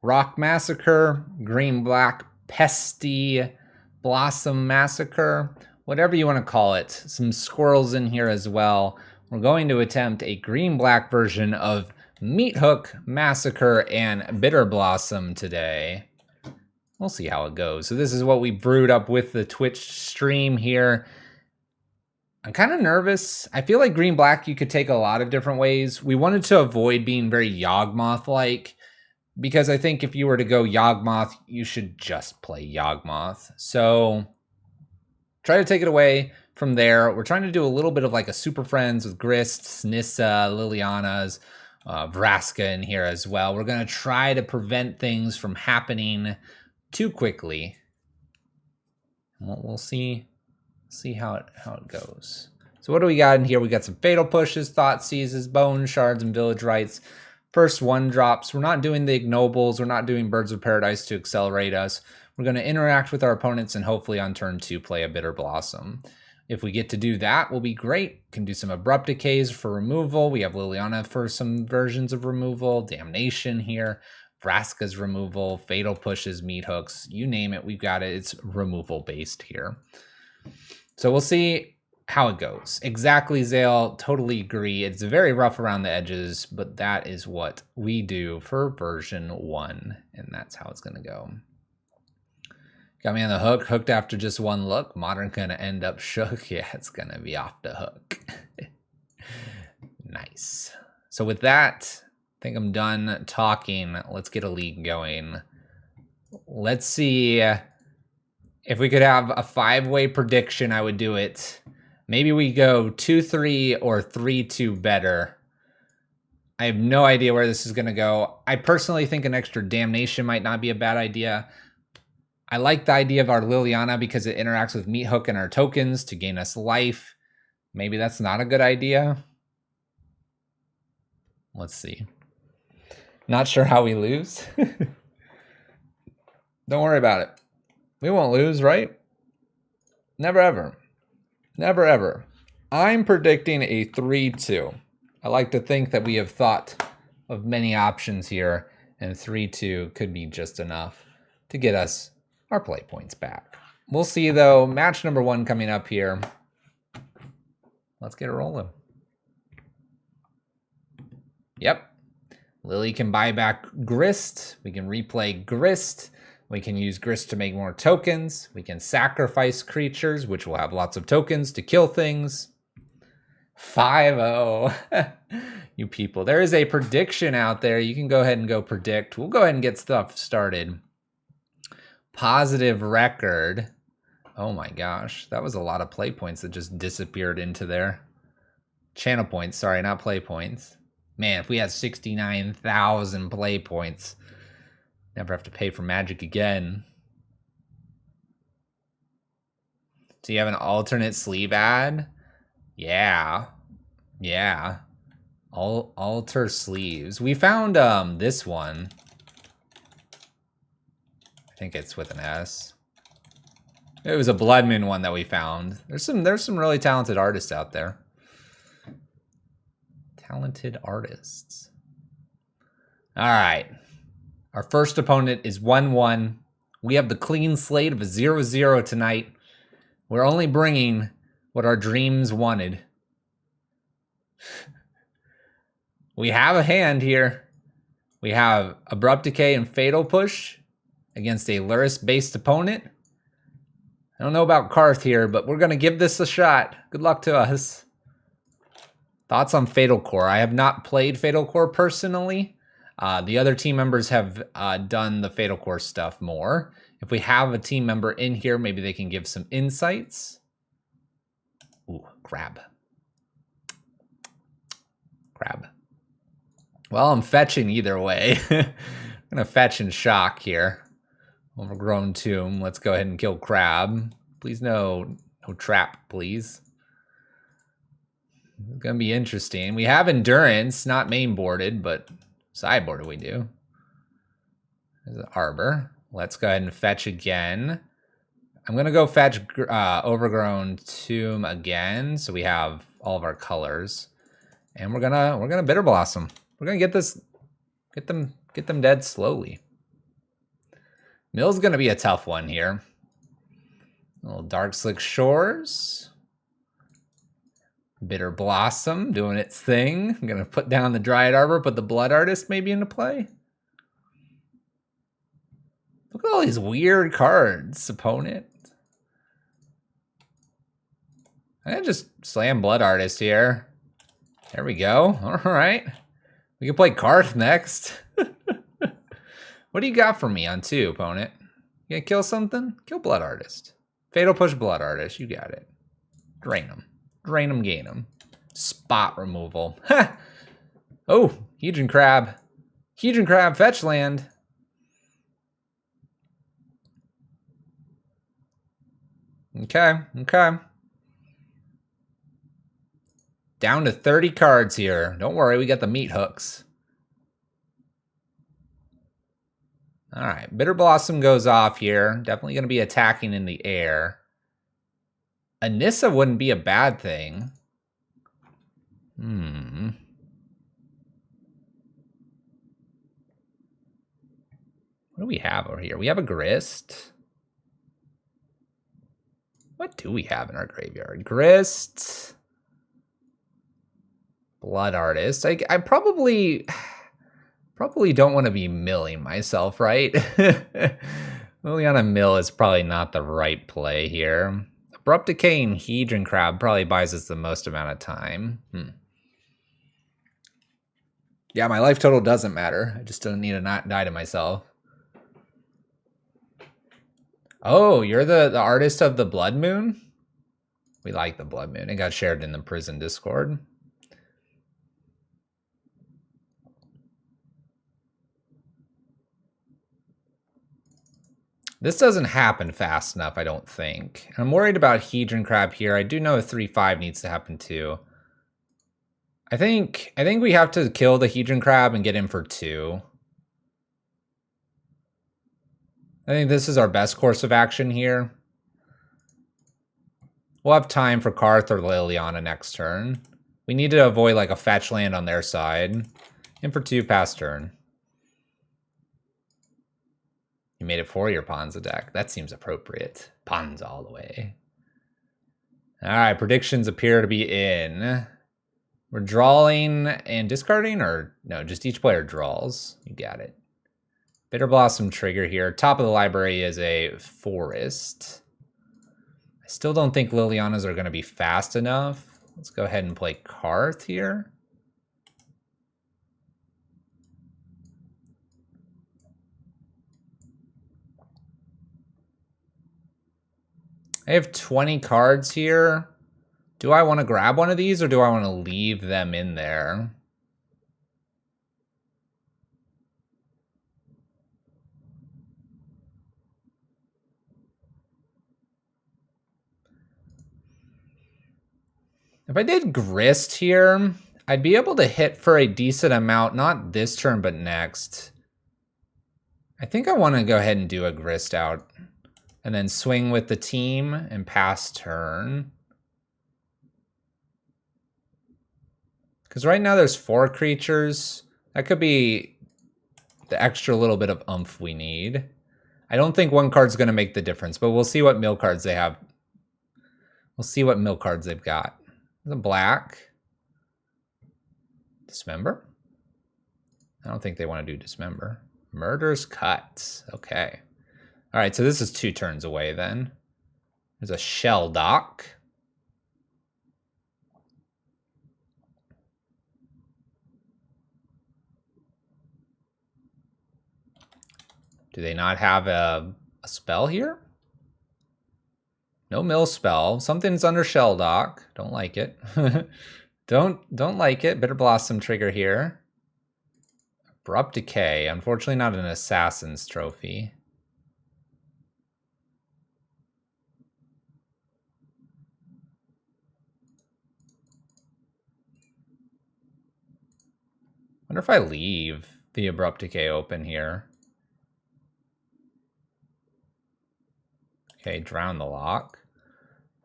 Rock Massacre, Green Black Pesty Blossom Massacre, whatever you want to call it. Some squirrels in here as well. We're going to attempt a green black version of Meathook Massacre and Bitter Blossom today. We'll see how it goes. So this is what we brewed up with the Twitch stream here. I'm kind of nervous. I feel like green black you could take a lot of different ways. We wanted to avoid being very Yawgmoth-like, because I think if you were to go Yawgmoth, you should just play Yawgmoth. So try to take it away from there. We're trying to do a little bit of like a Super Friends with Grists, Nissa, Liliana's, Vraska in here as well. We're going to try to prevent things from happening too quickly. We'll see how it goes. So what do we got in here? We got some Fatal Pushes, Thought Seizes, Bone Shards, and Village Rites. First 1-drops. We're not doing the Ignobles. We're not doing Birds of Paradise to accelerate us. We're going to interact with our opponents and hopefully on turn 2 play a Bitter Blossom. If we get to do that, we'll be great. Can do some Abrupt Decays for removal. We have Liliana for some versions of removal. Damnation here. Vraska's removal. Fatal Pushes, Meathooks. You name it, we've got it. It's removal based here. So we'll see how it goes. Exactly, Zale. Totally agree. It's very rough around the edges, but that is what we do for version 1, and that's how it's going to go. Got me on the hook. Hooked after just one look. Modern going to end up shook. Yeah, it's going to be off the hook. Nice. So with that, I think I'm done talking. Let's get a league going. Let's see. If we could have a 5-way prediction, I would do it. Maybe we go 2-3 or 3-2 better. I have no idea where this is going to go. I personally think an extra Damnation might not be a bad idea. I like the idea of our Liliana because it interacts with Meathook and our tokens to gain us life. Maybe that's not a good idea. Let's see. Not sure how we lose. Don't worry about it. We won't lose, right? Never ever. Never ever. I'm predicting a 3-2. I like to think that we have thought of many options here, and 3-2 could be just enough to get us our play points back. We'll see, though. Match number 1 coming up here. Let's get it rolling. Yep. Lily can buy back Grist. We can replay Grist. We can use Grist to make more tokens. We can sacrifice creatures, which will have lots of tokens to kill things. 5-0. You people. There is a prediction out there. You can go ahead and go predict. We'll go ahead and get stuff started. Positive record. Oh my gosh. That was a lot of play points that just disappeared into there. Channel points. Sorry, not play points. Man, if we had 69,000 play points, never have to pay for Magic again. Do you have an alternate sleeve ad? Yeah. Yeah. Alter sleeves. We found this one. I think it's with an S. It was a Bloodman one that we found. There's some really talented artists out there. Talented artists. All right. Our first opponent is 1-1. We have the clean slate of a 0-0 tonight. We're only bringing what our dreams wanted. We have a hand here. We have Abrupt Decay and Fatal Push against a Lurrus-based opponent. I don't know about Karth here, but we're going to give this a shot. Good luck to us. Thoughts on Fatal Core? I have not played Fatal Core personally. The other team members have done the Fatal Core stuff more. If we have a team member in here, maybe they can give some insights. Ooh, grab. Grab. Well, I'm fetching either way. I'm going to fetch and shock here. Overgrown Tomb. Let's go ahead and kill Crab. Please no trap, please. It's going to be interesting. We have Endurance, not main boarded, but sideboarded we do. There's an Arbor. Let's go ahead and fetch again. I'm going to go fetch Overgrown Tomb again, so we have all of our colors. And we're gonna Bitter Blossom. We're gonna get them dead slowly. Mill's gonna be a tough one here. A little Dark Slick Shores. Bitter Blossom doing its thing. I'm gonna put down the Dryad Arbor, put the Blood Artist maybe into play. Look at all these weird cards, opponent. I just slam Blood Artist here. There we go. All right. We can play Karth next. What do you got for me on 2, opponent? You gonna kill something? Kill Blood Artist. Fatal Push Blood Artist. You got it. Drain them. Drain them, gain them. Spot removal. Oh, Hedron Crab. Hedron Crab, fetch land. Okay, okay. Down to 30 cards here. Don't worry, we got the Meathooks. All right, Bitter Blossom goes off here. Definitely going to be attacking in the air. Anissa wouldn't be a bad thing. What do we have over here? We have a Grist. What do we have in our graveyard? Grist. Blood Artist. I probably don't want to be milling myself, right? Liliana Mill is probably not the right play here. Abrupt Decay and Hedron Crab probably buys us the most amount of time. Yeah, my life total doesn't matter. I just don't need to not die to myself. Oh, you're the artist of the Blood Moon? We like the Blood Moon. It got shared in the prison Discord. This doesn't happen fast enough, I don't think. I'm worried about Hedron Crab here. I do know a 3/5 needs to happen too. I think we have to kill the Hedron Crab and get in for 2. I think this is our best course of action here. We'll have time for Karth or Liliana next turn. We need to avoid like a fetch land on their side. In for 2 past turn. You made it for your Ponza deck. That seems appropriate. Ponza all the way. All right, predictions appear to be in. We're drawing and discarding, or no, just each player draws. You got it. Bitter Blossom trigger here. Top of the library is a Forest. I still don't think Lilianas are going to be fast enough. Let's go ahead and play Karth here. I have 20 cards here. Do I want to grab one of these or do I want to leave them in there? If I did Grist here, I'd be able to hit for a decent amount, not this turn, but next. I think I want to go ahead and do a Grist out. And then swing with the team and pass turn. Because right now there's 4 creatures. That could be the extra little bit of oomph we need. I don't think one card's going to make the difference, but we'll see what mill cards they have. We'll see what mill cards they've got. The black. Dismember? I don't think they want to do Dismember. Murder's Cut. Okay. All right, so this is 2 turns away then. There's a Shell Dock. Do they not have a spell here? No mill spell. Something's under Shell Dock. Don't like it. don't like it. Bitter Blossom trigger here. Abrupt Decay. Unfortunately not an Assassin's Trophy. Wonder if I leave the Abrupt Decay open here. Okay, Drown the Lock.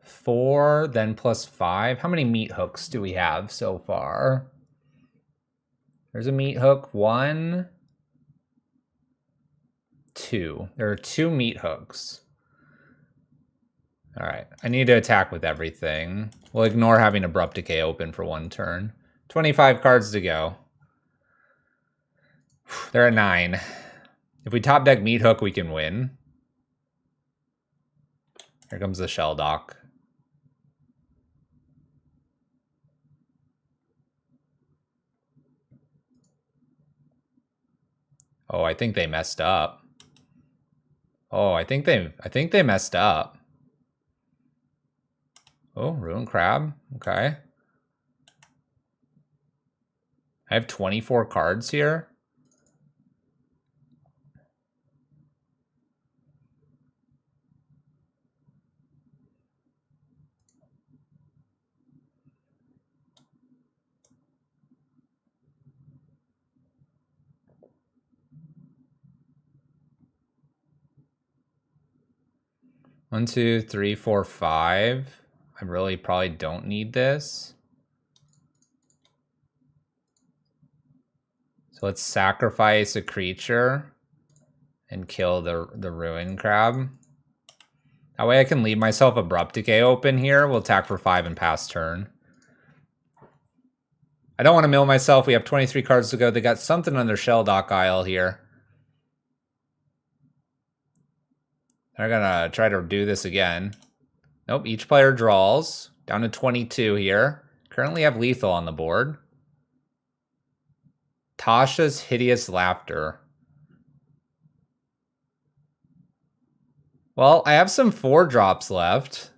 4, then +5. How many Meathooks do we have so far? There's a Meathook. 1, 2. There are 2 Meathooks. All right, I need to attack with everything. We'll ignore having Abrupt Decay open for 1 turn. 25 cards to go. They're at 9. If we top deck Meathook, we can win. Here comes the Shelldock. Oh, I think they messed up. Oh, I think they messed up. Oh, Ruined Crab. Okay. I have 24 cards here. One, two, three, four, five. I really probably don't need this. So let's sacrifice a creature and kill the Ruined Crab. That way I can leave myself Abrupt Decay open here. We'll attack for 5 and pass turn. I don't want to mill myself. We have 23 cards to go. They got something on their Shelldock Isle here. They're gonna try to do this again. Nope, each player draws. Down to 22 here. Currently have lethal on the board. Tasha's Hideous Laughter. Well, I have some 4-drops left.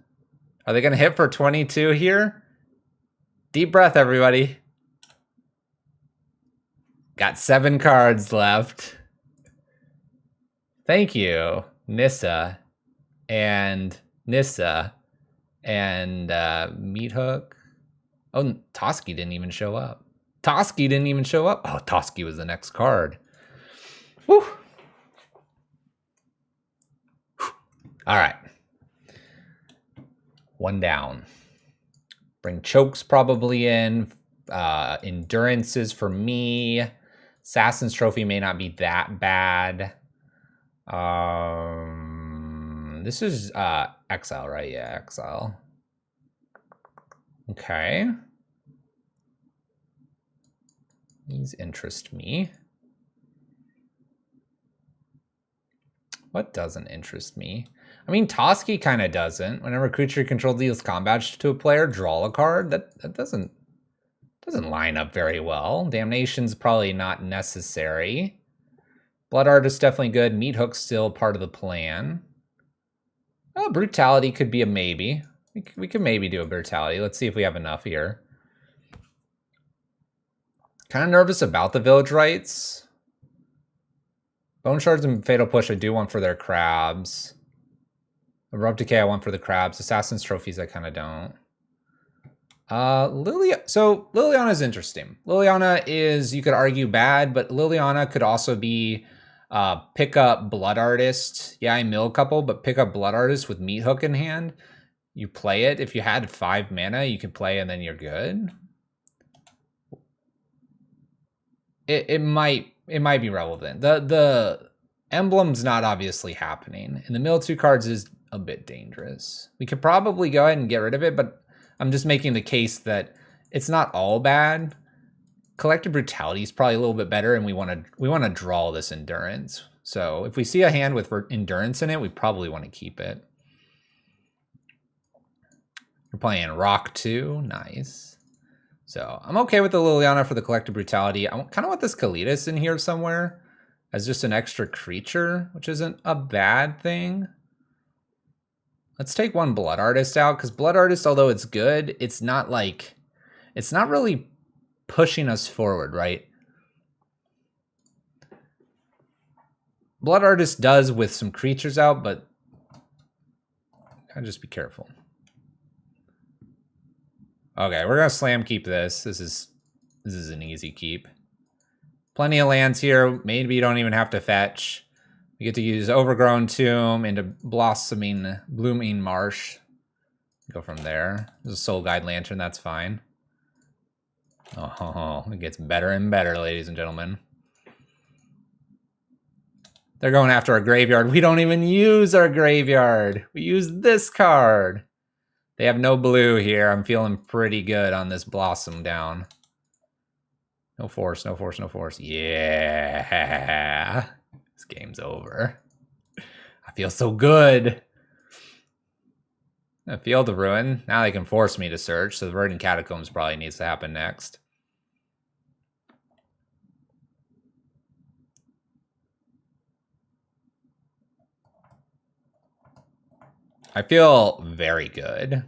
Are they gonna hit for 22 here? Deep breath, everybody. Got 7 cards left. Thank you, Nissa and Meathook. Oh, Toski didn't even show up. Oh, Toski was the next card. Whew. All right. 1 down. Bring Chokes probably in. Endurances for me. Assassin's Trophy may not be that bad. This is Exile, right? Yeah, Exile. Okay. These interest me. What doesn't interest me? I mean, Toski kind of doesn't. Whenever a creature controlled deals combat to a player, draw a card. That doesn't line up very well. Damnation's probably not necessary. Blood Artist definitely good. Meathook's still part of the plan. Oh, Brutality could be a maybe. We could maybe do a Brutality. Let's see if we have enough here. Kind of nervous about the Village Rites. Bone Shards and Fatal Push I do want for their crabs. Abrupt Decay I want for the crabs. Assassin's Trophies I kind of don't. So Liliana's interesting. Liliana is, you could argue, bad, but Liliana could also be pick up Blood Artist. Yeah, I mill a couple, but pick up Blood Artist with Meathook in hand. You play it. If you had 5 mana, you can play and then you're good. It might be relevant. The emblem's not obviously happening, and the mill 2 cards is a bit dangerous. We could probably go ahead and get rid of it, but I'm just making the case that it's not all bad. Collective Brutality is probably a little bit better, and we want to draw this Endurance. So if we see a hand with Endurance in it, we probably want to keep it. We're playing Rock 2, nice. So I'm okay with the Liliana for the Collective Brutality. I kind of want this Kalitas in here somewhere as just an extra creature, which isn't a bad thing. Let's take 1 Blood Artist out, because Blood Artist, although it's good, it's not really pushing us forward, right? Blood Artist does with some creatures out, but gotta just be careful. Okay, we're gonna slam keep this. This is an easy keep. Plenty of lands here. Maybe you don't even have to fetch. We get to use Overgrown Tomb into Blooming Marsh. Go from there. There's a Soul Guide Lantern, that's fine. Oh, it gets better and better, ladies and gentlemen. They're going after our graveyard. We don't even use our graveyard. We use this card. They have no blue here. I'm feeling pretty good on this Blossom down. No force, no force, no force. Yeah. This game's over. I feel so good. A Field of Ruin. Now they can force me to search, so the Verdant Catacombs probably needs to happen next. I feel very good.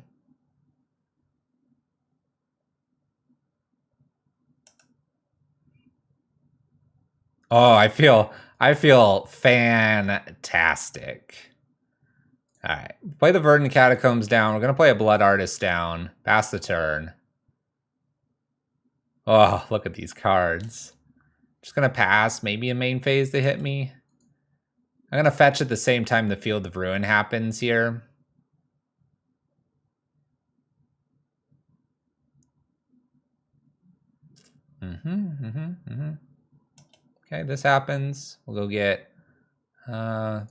Oh, I feel fantastic. All right, play the Verdant Catacombs down. We're gonna play a Blood Artist down. Pass the turn. Oh, look at these cards. Just gonna pass. Maybe in main phase they hit me. I'm gonna fetch at the same time the Field of Ruin happens here. Okay, this happens. We'll go get,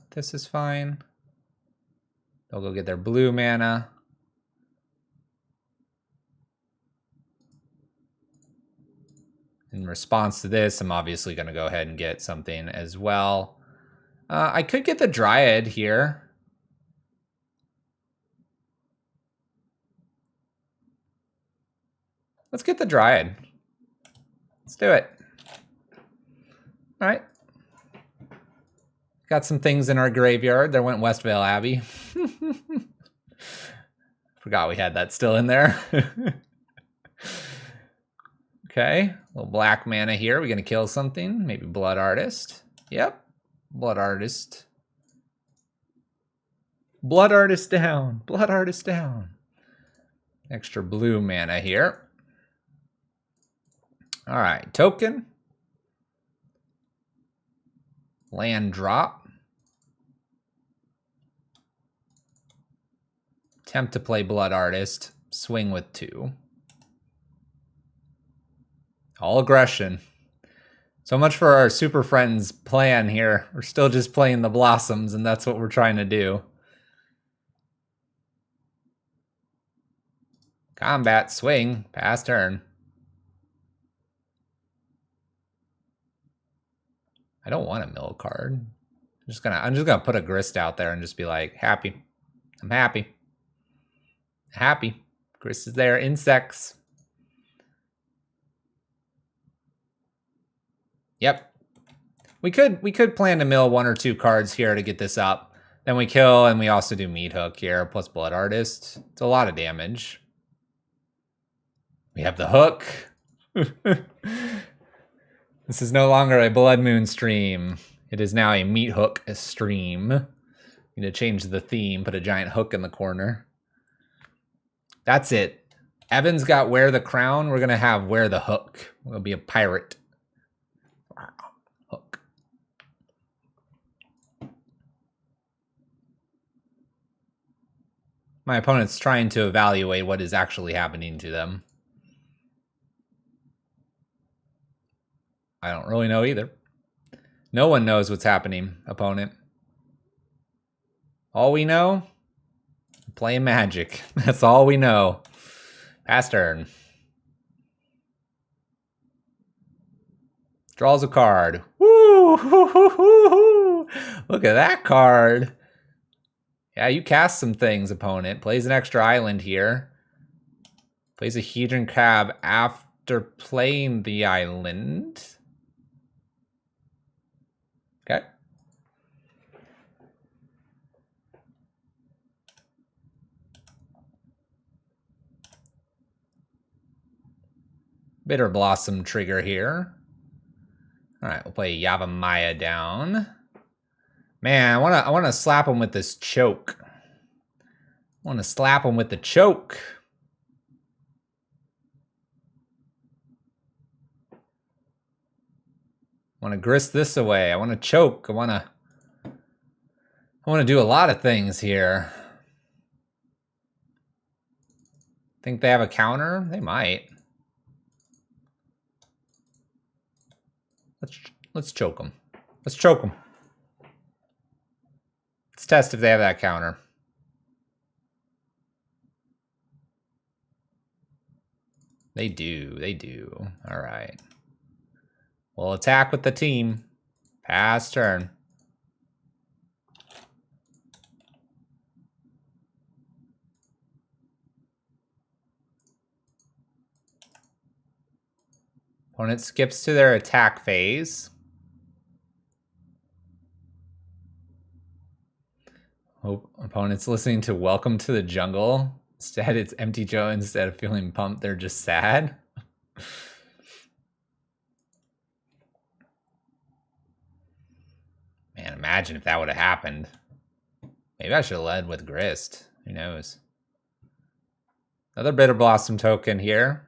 this is fine. They'll go get their blue mana. In response to this, I'm obviously gonna go ahead and get something as well. I could get the Dryad here. Let's get the Dryad. Let's do it. All right. Got some things in our graveyard. There went Westvale Abbey. Forgot we had that still in there. Okay, a little black mana here. We're gonna kill something. Maybe Blood Artist. Yep, Blood Artist. Blood Artist down. Blood Artist down. Extra blue mana here. All right, token. Land drop. Attempt to play Blood Artist. Swing with 2. All aggression. So much for our Super Friends plan here. We're still just playing the Blossoms, and that's what we're trying to do. Combat, swing, pass turn. I don't want a mill card. I'm just gonna put a Grist out there and just be like, happy. I'm happy. Happy. Grist is there. Insects. Yep. We could plan to mill 1 or 2 cards here to get this up. Then we kill, and we also do Meathook here, plus Blood Artist. It's a lot of damage. We have the hook. This is no longer a Blood Moon stream. It is now a Meathook stream. Need to change the theme, put a giant hook in the corner. That's it. Evan's got Wear the Crown. We're going to have Wear the Hook. We'll be a pirate. Hook. My opponent's trying to evaluate what is actually happening to them. I don't really know either. No one knows what's happening, opponent. All we know, playing Magic. That's all we know. Pass turn. Draws a card. Woo! Look at that card. Yeah, you cast some things, opponent. Plays an extra island here. Plays a Hedron Crab after playing the island. Okay. Bitter Blossom trigger here. All right, we'll play Yavimaya down. Man, I wanna slap him with this choke. I wanna slap him with the choke. I wanna grist this away. I wanna choke. I wanna do a lot of things here. Think they have a counter? They might. Let's choke them. Let's choke them. Let's test if they have that counter. They do. They do. All right. We'll attack with the team. Pass turn. Opponent skips to their attack phase. Opponent's listening to Welcome to the Jungle. Instead, it's Empty Joe. Instead of feeling pumped, they're just sad. Man, imagine if that would have happened. Maybe I should have led with Grist. Who knows? Another Bitter Blossom token here.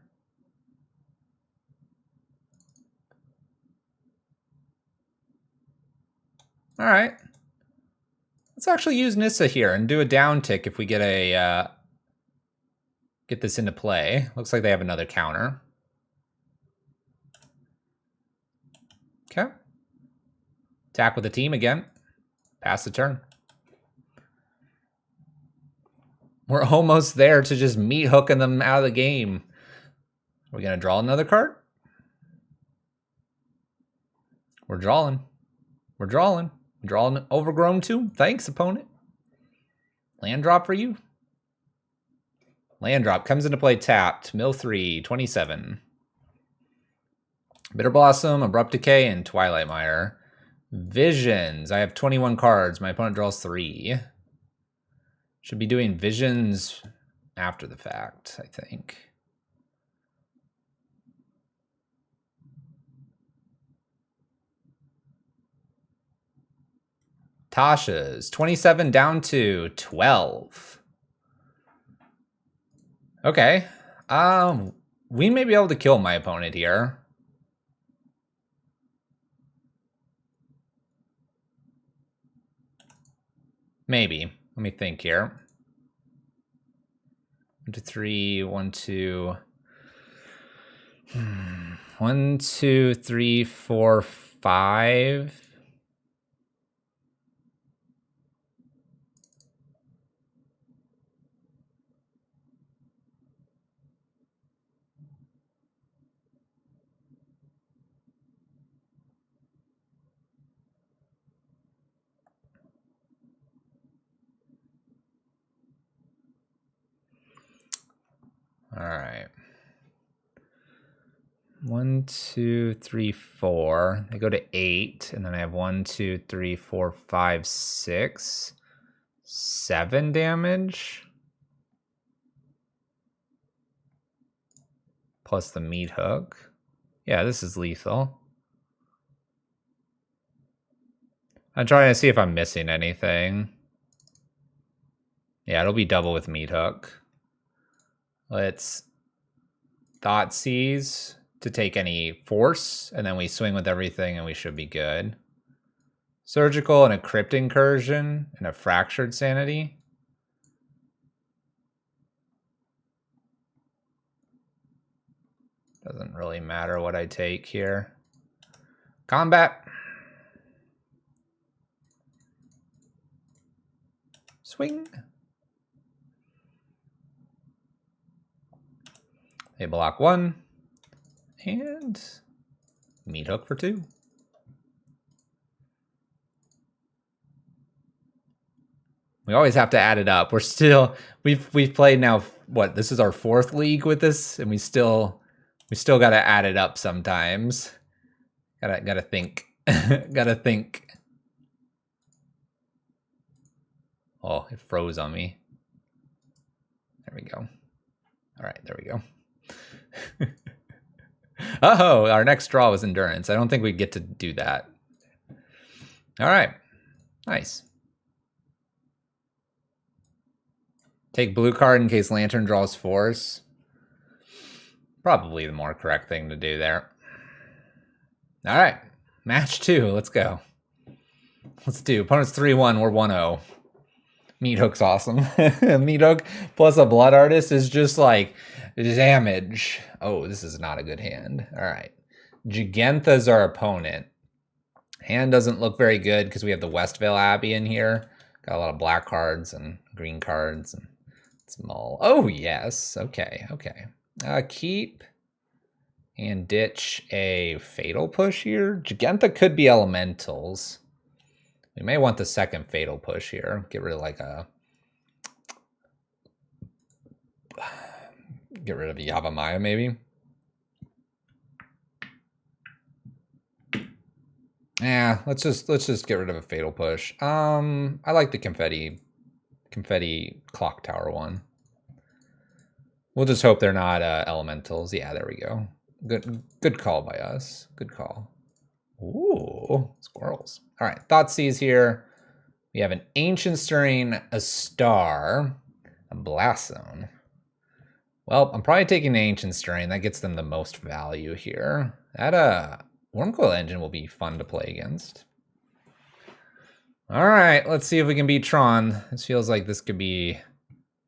All right. Let's actually use Nissa here and do a down tick if we get a get this into play. Looks like they have another counter. Okay. Attack with the team again. Pass the turn. We're almost there to just Meathooking them out of the game. Are we going to draw another card? We're drawing. We're drawing. Drawing Overgrown too. Thanks, opponent. Land drop for you. Land drop comes into play tapped. Mill 3, 27. Bitter Blossom, Abrupt Decay, and Twilight Mire. Visions. I have 21 cards. My opponent draws 3. Should be doing Visions after the fact, I think. Tasha's 27 down to 12. Okay. We may be able to kill my opponent here. Maybe. Let me think here. 1, 2, 3, 1, 2. 1, 2, 3, 4, 5. All right. 1, 2, 3, 4. They go to 8, and then I have 1, 2, 3, 4, 5, 6, 7 damage. Plus the Meathook. Yeah, this is lethal. I'm trying to see if I'm missing anything. Yeah, it'll be double with Meathook. Let's Thoughtseize to take any force, and then we swing with everything and we should be good. Surgical and a Crypt Incursion and a Fractured Sanity. Doesn't really matter what I take here. Combat. Swing. They block 1. And Meathook for 2. We always have to add it up. We're still we've played now, what, this is our 4th league with this, and we still got to add it up sometimes. Gotta think. Gotta think. Oh, it froze on me. There we go. All right, there we go. Oh, our next draw was Endurance. I don't think we get to do that. All right, nice. Take blue card in case Lantern draws Force. Probably the more correct thing to do there. All right, match 2. Let's go. Let's do. Opponent's 3-1. We're 1-0. Meathook's awesome. Meathook plus a Blood Artist is just like damage. Oh, this is not a good hand. All right. Gigantha's our opponent. Hand doesn't look very good because we have the Westvale Abbey in here. Got a lot of black cards and green cards and small. Oh, yes. Okay, okay. Keep and ditch a fatal push here. Giganta could be elementals. We may want the second fatal push here. Get rid of like a... Get rid of a Yavimaya maybe. Yeah, let's just get rid of a fatal push. I like the confetti clock tower one. We'll just hope they're not elementals. Yeah, there we go. Good call by us. Good call. Ooh, squirrels. All right, Thoughtseize here. We have an Ancient Stirring, a Star, a Blast Zone. Well, I'm probably taking the Ancient Stirring. That gets them the most value here. That Wormcoil Engine will be fun to play against. All right, let's see if we can beat Tron. This feels like this could be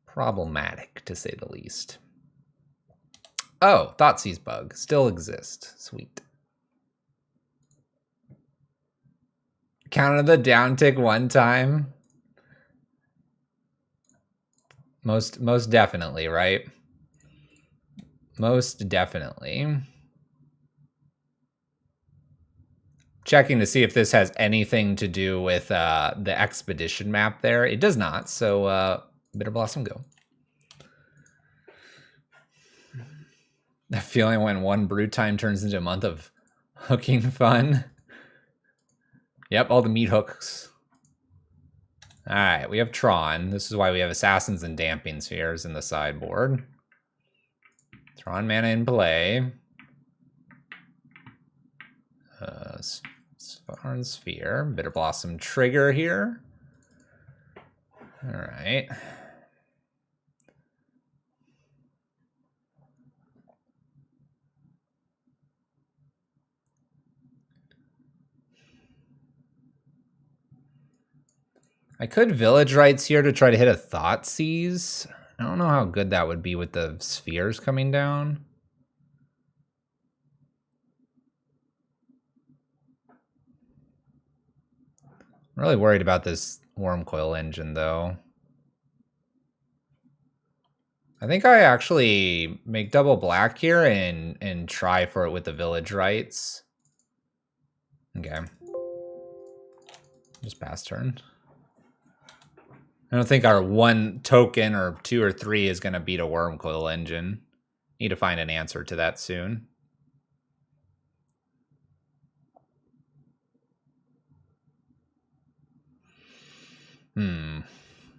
problematic, to say the least. Oh, Thoughtseize bug still exists. Sweet. Counted the downtick one time. Most definitely, right? Most definitely. Checking to see if this has anything to do with the expedition map there. It does not, so Bitter Blossom go. The feeling when one brew time turns into a month of hooking fun. Yep, all the meat hooks. All right, we have Tron. This is why we have Assassins and Damping Spheres in the sideboard. Tron mana in play. Sphere. Bitter Blossom trigger here. All right. I could Village Rites here to try to hit a Thoughtseize. I don't know how good that would be with the spheres coming down. I'm really worried about this Wormcoil Engine, though. I think I actually make double black here and try for it with the Village Rites. Okay. Just pass turn. I don't think our one token or 2 or 3 is going to beat a Wormcoil Engine. Need to find an answer to that soon.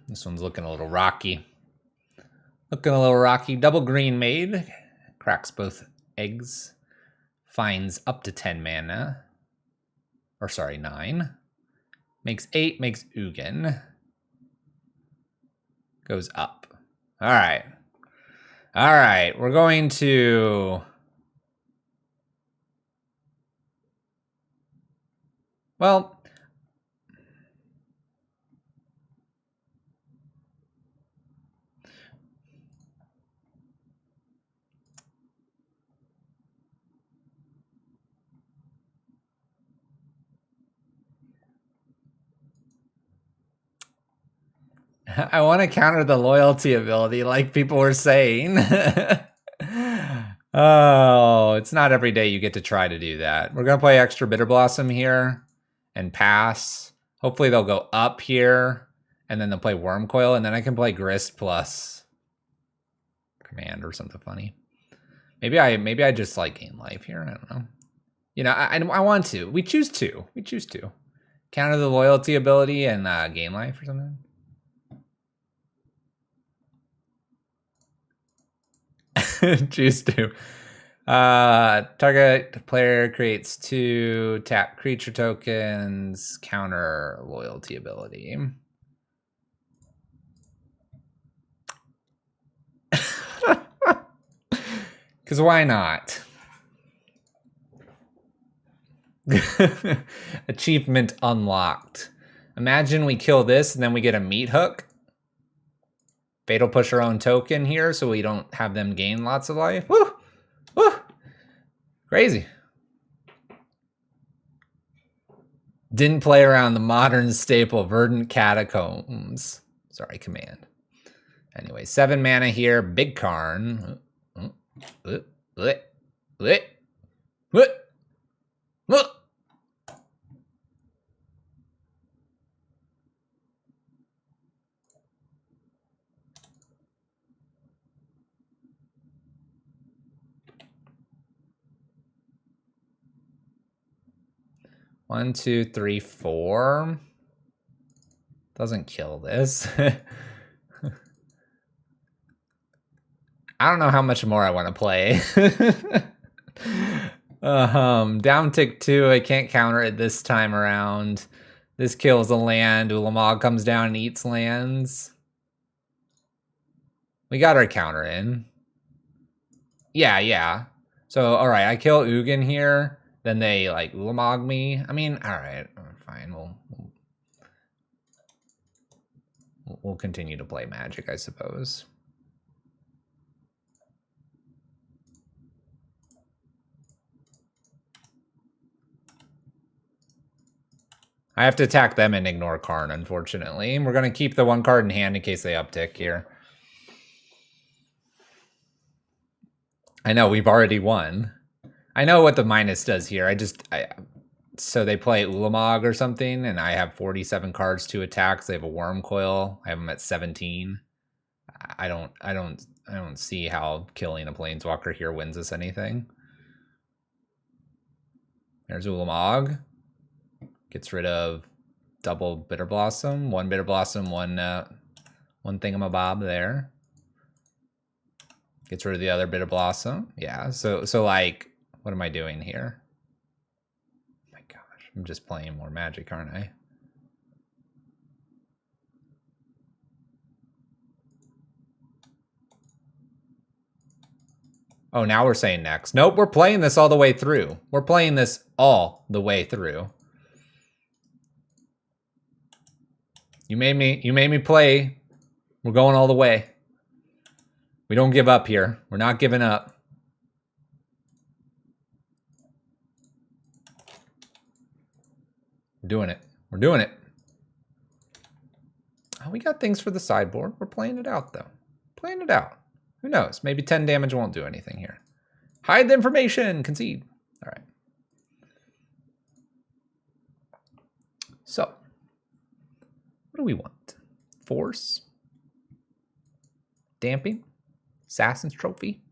This one's looking a little rocky. Looking a little rocky. Double green made. Cracks both eggs. Finds up to 10 mana. Or sorry, 9. Makes 8, makes Ugin. Goes up. All right. All right. We're going to... Well... I want to counter the loyalty ability like people were saying. Oh, it's not every day you get to try to do that. We're going to play extra Bitter Blossom here and pass. Hopefully they'll go up here and then they'll play Wormcoil and then I can play Grist plus Command or something funny. Maybe I just like gain life here. I don't know. You know, I want to. We choose to. We choose to. Counter the loyalty ability and gain life or something. Choose to. Target player creates 2 tap creature tokens, counter loyalty ability. Because why not? Achievement unlocked. Imagine we kill this and then we get a Meathook. Fatal push our own token here so we don't have them gain lots of life. Woo! Woo! Crazy. Didn't play around the modern staple, Verdant Catacombs. Sorry, command. Anyway, 7 mana here. Big Karn. 1, 2, 3, 4. Doesn't kill this. I don't know how much more I want to play. Down tick 2. I can't counter it this time around. This kills a land. Ulamog comes down and eats lands. We got our counter in. Yeah. So, all right, I kill Ugin here. Then they, like, Ulamog me. I mean, all right, fine. We'll continue to play Magic, I suppose. I have to attack them and ignore Karn, unfortunately. We're going to keep the 1 card in hand in case they uptick here. I know, we've already won. I know what the minus does here. So they play Ulamog or something, and I have 47 cards to attack. So they have a Worm Coil. I have them at 17. I don't see how killing a Planeswalker here wins us anything. There's Ulamog. Gets rid of double Bitter Blossom. 1 Bitter Blossom, one thingamabob there. Gets rid of the other Bitter Blossom. Yeah, so like, what am I doing here? Oh my gosh, I'm just playing more Magic, aren't I? Oh, now we're saying next. Nope, we're playing this all the way through. We're playing this all the way through. You made me play. We're going all the way. We don't give up here. We're not giving up. We're doing it. We're doing it. Oh, we got things for the sideboard. We're playing it out, though. Playing it out. Who knows? Maybe 10 damage won't do anything here. Hide the information. Concede. All right. So, what do we want? Force. Damping. Assassin's Trophy.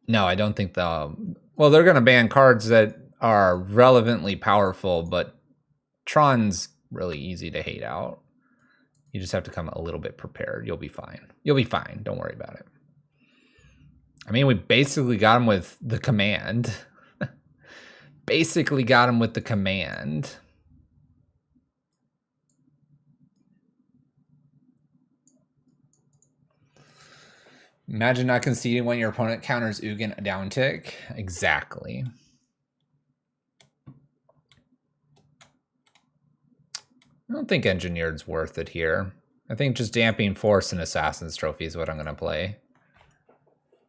No, I don't think well, they're going to ban cards that are relevantly powerful, but Tron's really easy to hate out. You just have to come a little bit prepared. You'll be fine. You'll be fine. Don't worry about it. I mean, we basically got him with the command. Basically got him with the command. Imagine not conceding when your opponent counters Ugin a down tick. Exactly. I don't think Engineered's worth it here. I think just Damping Force and Assassin's Trophy is what I'm going to play.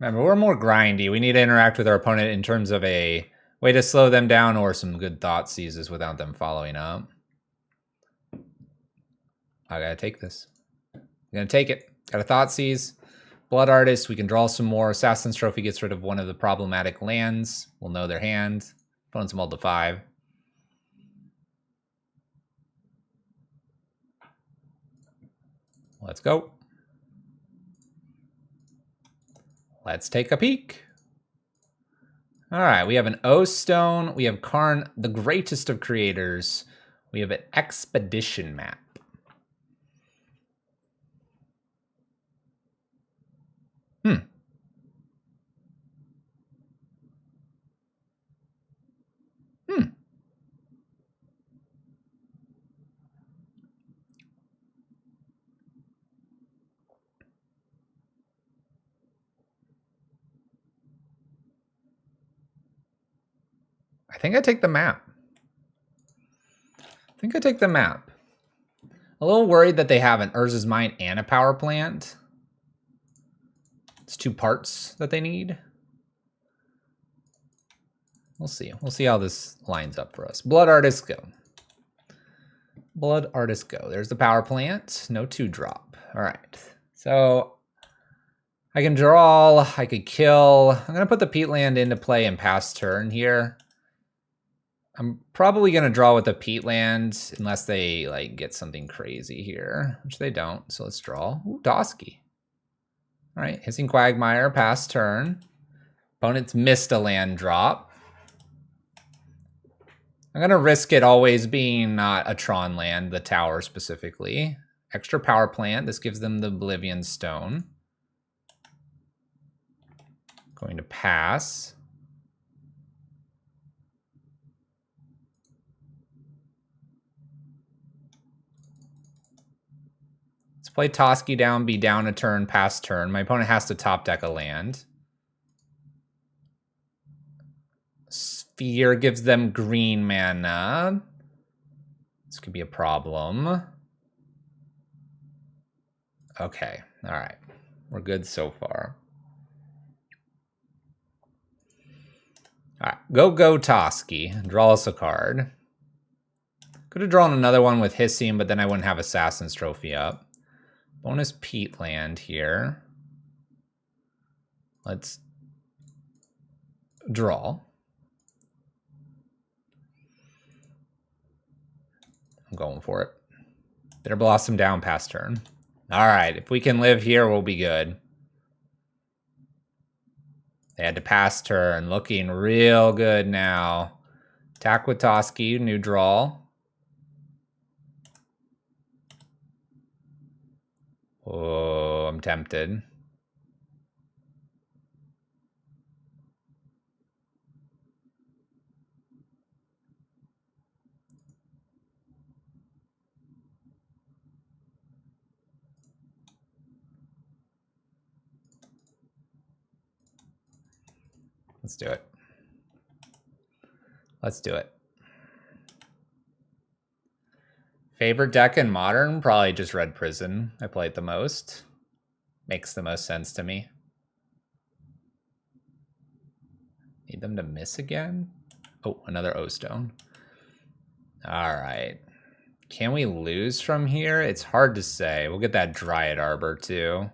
Remember, we're more grindy. We need to interact with our opponent in terms of a way to slow them down or some good thought seizes without them following up. I gotta take this. I'm gonna take it. Got a thought seize. Blood Artist, we can draw some more. Assassin's Trophy gets rid of one of the problematic lands. We'll know their hand. Opponent's mulled to 5. Let's go. Let's take a peek. All right, we have an O-Stone. We have Karn, the greatest of creators. We have an Expedition map. I think I take the map. A little worried that they have an Urza's Mine and a power plant. It's 2 parts that they need. A We'll see. We'll see how this lines up for us. Blood Artist, go. Blood Artist, go. There's the power plant. No 2-drop. All right. So I can draw. I could kill. I'm going to put the peatland into play and pass turn here. I'm probably going to draw with the peatland unless they like get something crazy here, which they don't. So let's draw. Ooh, Dosky. All right. Hissing Quagmire, pass turn. Opponent's missed a land drop. I'm going to risk it always being not a Tron land, the tower specifically. Extra power plant. This gives them the Oblivion Stone. Going to pass. Let's play Toski down, be down a turn, pass turn. My opponent has to top deck a land. Sphere gives them green mana. This could be a problem. Okay, all right. We're good so far. All right, go Toski. Draw us a card. Could have drawn another one with Hissing, but then I wouldn't have Assassin's Trophy up. Bonus peatland here. Let's draw. I'm going for it. Bitter Blossom down, pass turn. All right, if we can live here, we'll be good. They had to pass turn, looking real good now. Attack with Toski, new draw. Oh, I'm tempted. Let's do it. Let's do it. Favorite deck in Modern? Probably just Red Prison. I play it the most. Makes the most sense to me. Need them to miss again? Oh, another O-Stone. All right. Can we lose from here? It's hard to say. We'll get that Dryad Arbor too.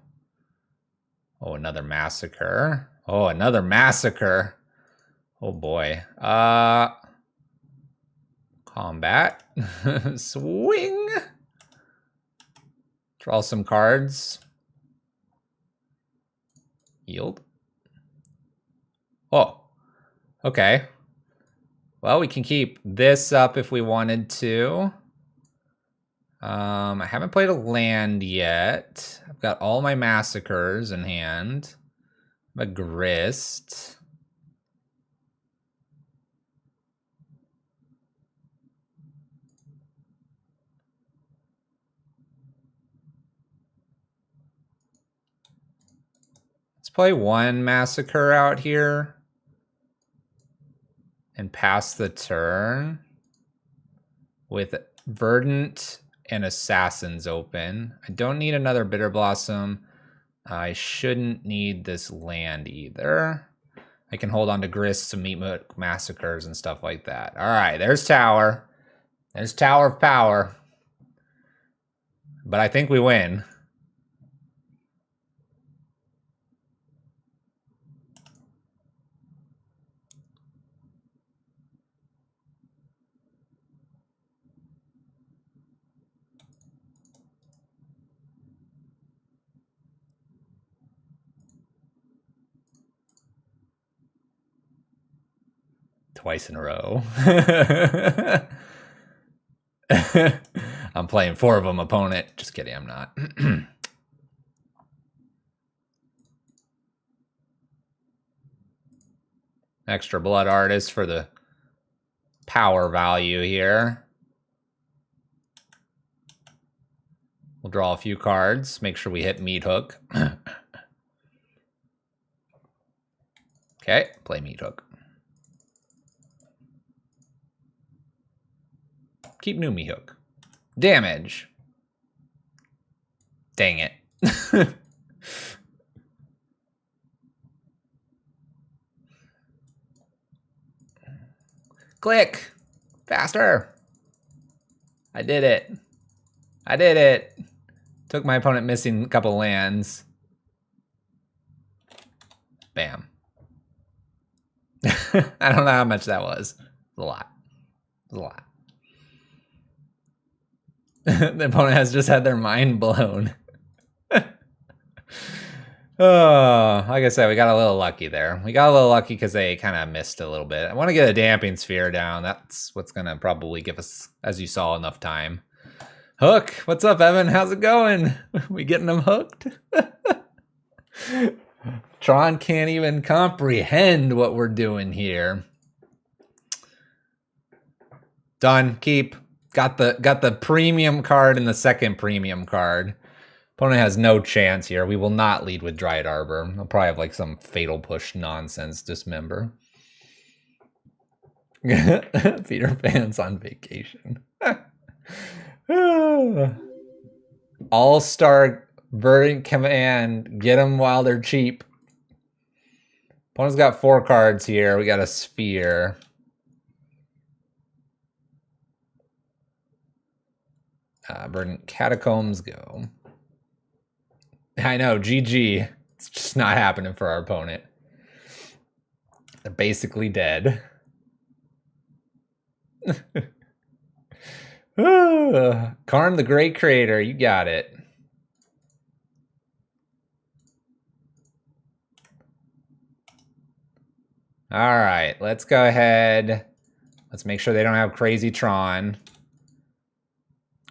Oh, another Massacre. Oh, another Massacre. Oh boy. Combat. Swing. Draw some cards. Yield. Oh, okay. Well, we can keep this up if we wanted to. I haven't played a land yet. I've got all my Massacres in hand. I have a Grist. Let's play one Massacre out here and pass the turn with Verdant and Assassins open. I don't need another Bitter Blossom. I shouldn't need this land either. I can hold on to Grist to Meathook Massacres and stuff like that. All right, there's Tower. There's Tower of Power. But I think we win. Twice in a row. I'm playing 4 of them opponent. Just kidding, I'm not. Extra Blood Artist for the power value here. We'll draw a few cards. Make sure we hit Meathook. Okay, play Meathook. Keep new Meathook. Damage. Dang it. Click! Faster! I did it. I did it. Took my opponent missing a couple lands. Bam. I don't know how much that was. It's a lot. It's a lot. The opponent has just had their mind blown. Oh, like I said, we got a little lucky there. We got a little lucky because they kind of missed a little bit. I want to get a damping sphere down. That's what's going to probably give us, as you saw, enough time. Hook, what's up, Evan? How's it going? We getting them hooked? Tron can't even comprehend what we're doing here. Done. Keep. Got the premium card and the second premium card. Opponent has no chance here. We will not lead with Dryad Arbor. I'll probably have like some fatal push nonsense dismember. Peter Pan's on vacation. All-star Verdant Command. Get them while they're cheap. Opponent's got 4 cards here. We got a sphere. Verdant Catacombs go. I know, GG. It's just not happening for our opponent. They're basically dead. Karn the Great Creator, you got it. All right, let's go ahead. Let's make sure they don't have Crazy Tron.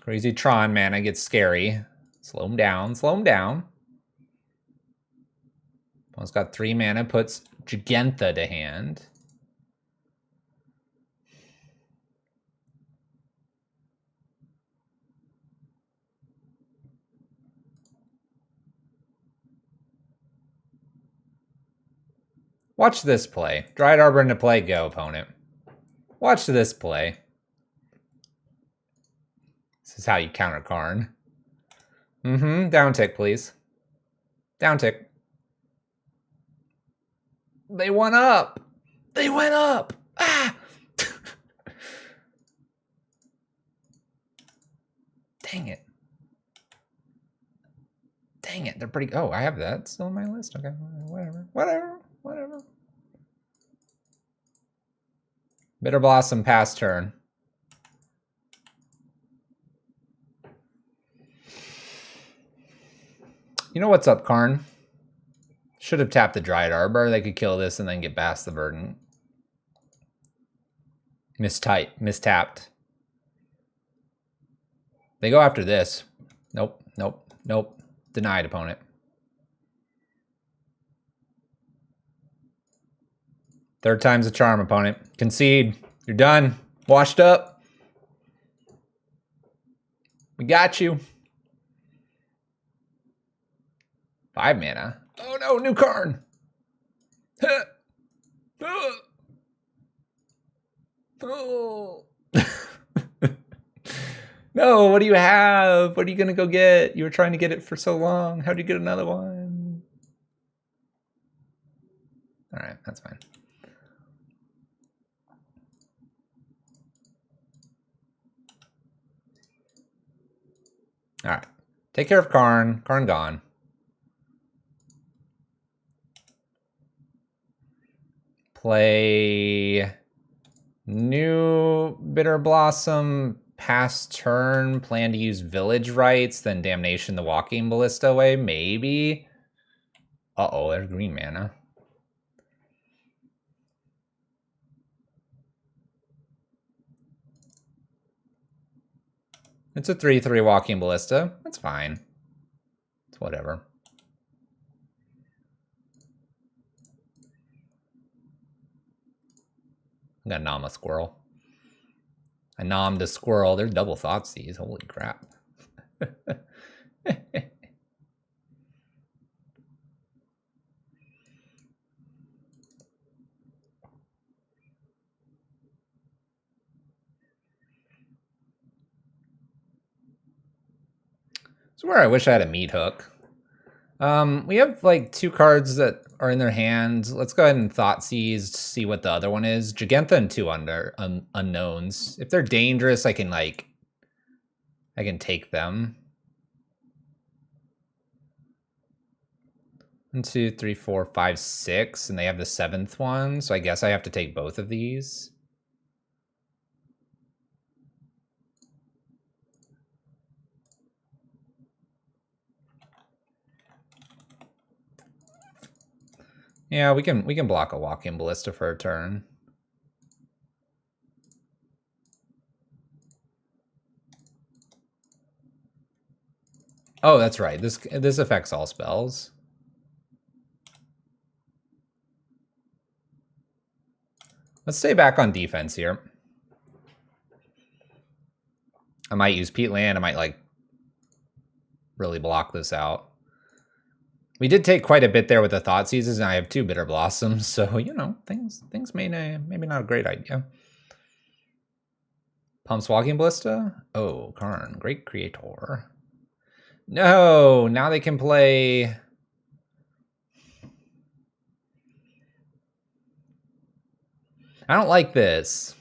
Crazy Tron, man, it gets scary. Slow him down, slow him down. Opponent's got 3 mana, puts Gigantha to hand. Watch this play. Dryad Arbor into play, go, opponent. Watch this play. This is how you counter Karn. Down tick, please. Down tick. They went up. They went up. Ah! Dang it. Dang it. They're pretty... Oh, I have that still on my list. Okay, whatever. Bitter Blossom pass turn. You know what's up, Karn? Should have tapped the Dryad Arbor. They could kill this and then get past the Verdant. Mistapped. They go after this. Nope. Denied, opponent. Third time's a charm, opponent. Concede. You're done. Washed up. We got you. 5 mana. Oh no, new Karn. Oh. No, what do you have? What are you going to go get? You were trying to get it for so long. How do you get another one? All right, that's fine. All right. Take care of Karn. Karn gone. Play new Bitter Blossom. Pass turn, plan to use Village Rites, then Damnation the Walking Ballista away, maybe. Uh-oh, there's green mana. It's a 3/3 Walking Ballista. That's fine. It's whatever. I got Nama Squirrel. I nommed a squirrel. They're double Thoughtseize. Holy crap. This is where I wish I had a Meathook. We have like 2 cards that are in their hand. Let's go ahead and Thoughtseize to see what the other one is. Gigantha and two unknowns. If they're dangerous, I can take them. 1, 2, 3, 4, 5, 6, and they have the 7th one, so I guess I have to take both of these. Yeah, we can block a Walking Ballista for a turn. Oh, that's right. This affects all spells. Let's stay back on defense here. I might use Peatland. I might like really block this out. We did take quite a bit there with the Thoughtseizes, and I have 2 Bitter Blossoms, so you know things maybe not a great idea. Pumps Walking Ballista. Oh, Karn, great creator. No, now they can play. I don't like this.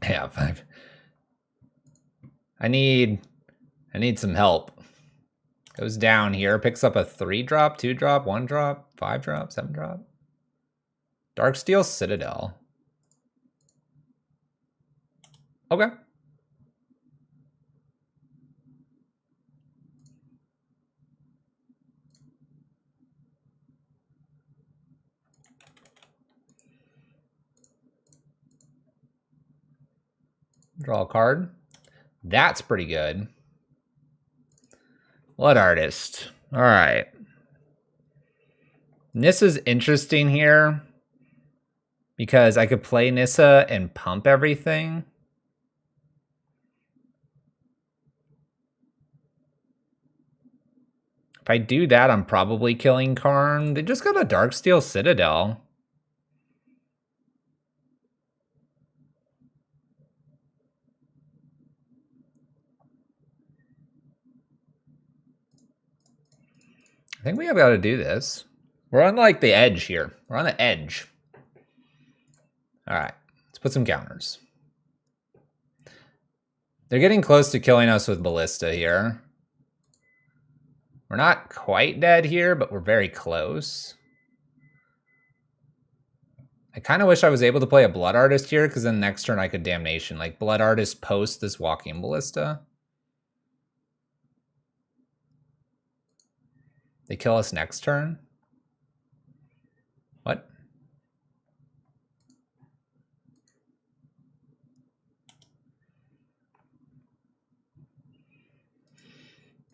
Yeah, 5. I need some help. Goes down here, picks up a 3-drop, 2-drop, 1-drop, 5-drop, 7-drop. Darksteel Citadel. Okay. Draw a card. That's pretty good. Blood Artist. All right. Nissa's interesting here because I could play Nissa and pump everything. If I do that, I'm probably killing Karn. They just got a Darksteel Citadel. I think we have got to do this. We're on like the edge here. We're on the edge. All right, let's put some counters. They're getting close to killing us with Ballista here. We're not quite dead here, but we're very close. I kind of wish I was able to play a Blood Artist here, because then next turn I could Damnation. Like Blood Artist post this Walking Ballista. They kill us next turn? What?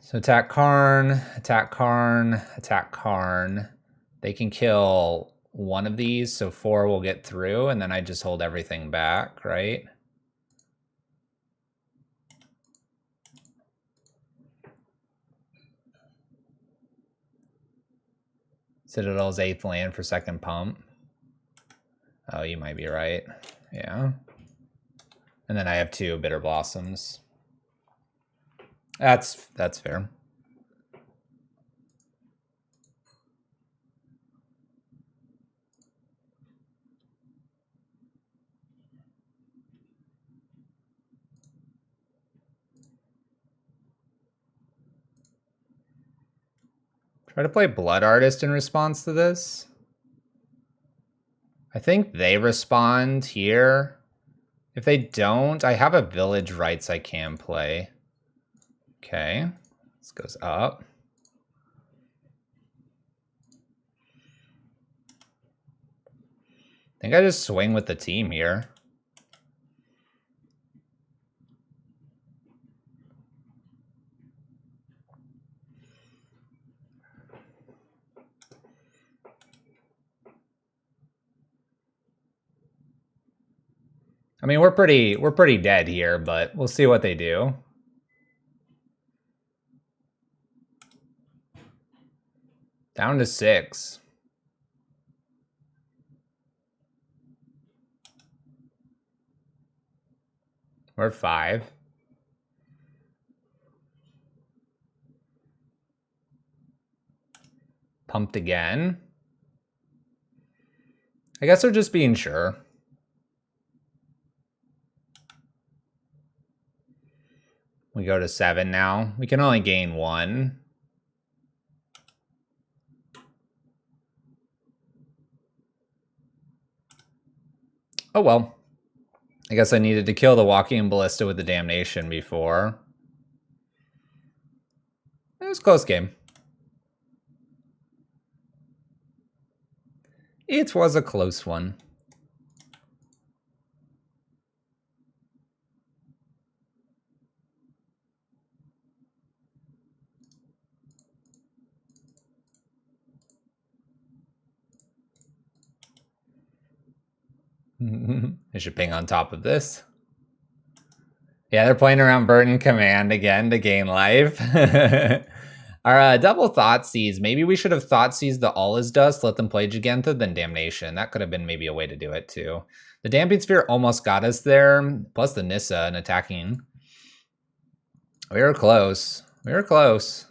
So attack Karn, attack Karn, attack Karn. They can kill one of these, so 4 will get through, and then I just hold everything back, right? Citadel's 8th land for 2nd pump. Oh, you might be right. Yeah. And then I have 2 Bitter Blossoms. That's fair. Try to play Blood Artist in response to this. I think they respond here. If they don't, I have a Village Rites I can play. Okay, this goes up. I think I just swing with the team here. I mean, we're pretty dead here, but we'll see what they do. Down to 6. We're 5. pumped again. I guess they're just being sure. We go to 7 now. We can only gain 1. Oh well. I guess I needed to kill the Walking Ballista with the Damnation before. It was a close game. It was a close one. I should ping on top of this. Yeah, they're playing around Burden Command again to gain life. Our double Thoughtseize. Maybe we should have Thoughtseized the All Is Dust, let them play Jegantha, then Damnation. That could have been maybe a way to do it too. The Damping Sphere almost got us there, plus the Nissa and attacking. We were close. We were close.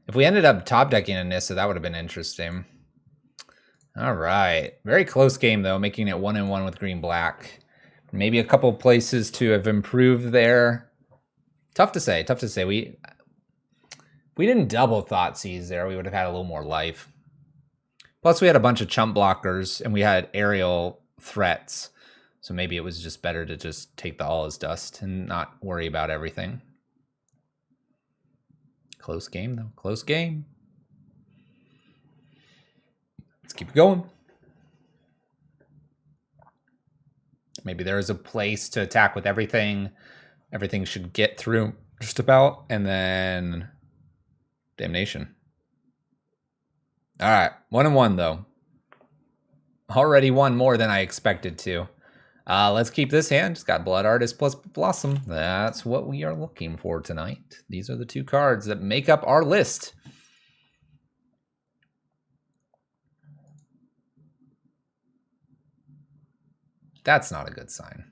If we ended up top decking a Nissa, that would have been interesting. All right. Very close game, though, making it 1-1 with green-black. Maybe a couple places to have improved there. Tough to say. Tough to say. If we didn't double Thoughtseize there, we would have had a little more life. Plus, we had a bunch of chump blockers, and we had aerial threats. So maybe it was just better to just take the All Is Dust and not worry about everything. Close game, though. Close game. Let's keep it going. Maybe there is a place to attack with everything. Everything should get through just about. And then Damnation. All right. 1-1, though. Already won more than I expected to. Let's keep this hand. It's got Blood Artist plus Blossom. That's what we are looking for tonight. These are the 2 cards that make up our list. That's not a good sign.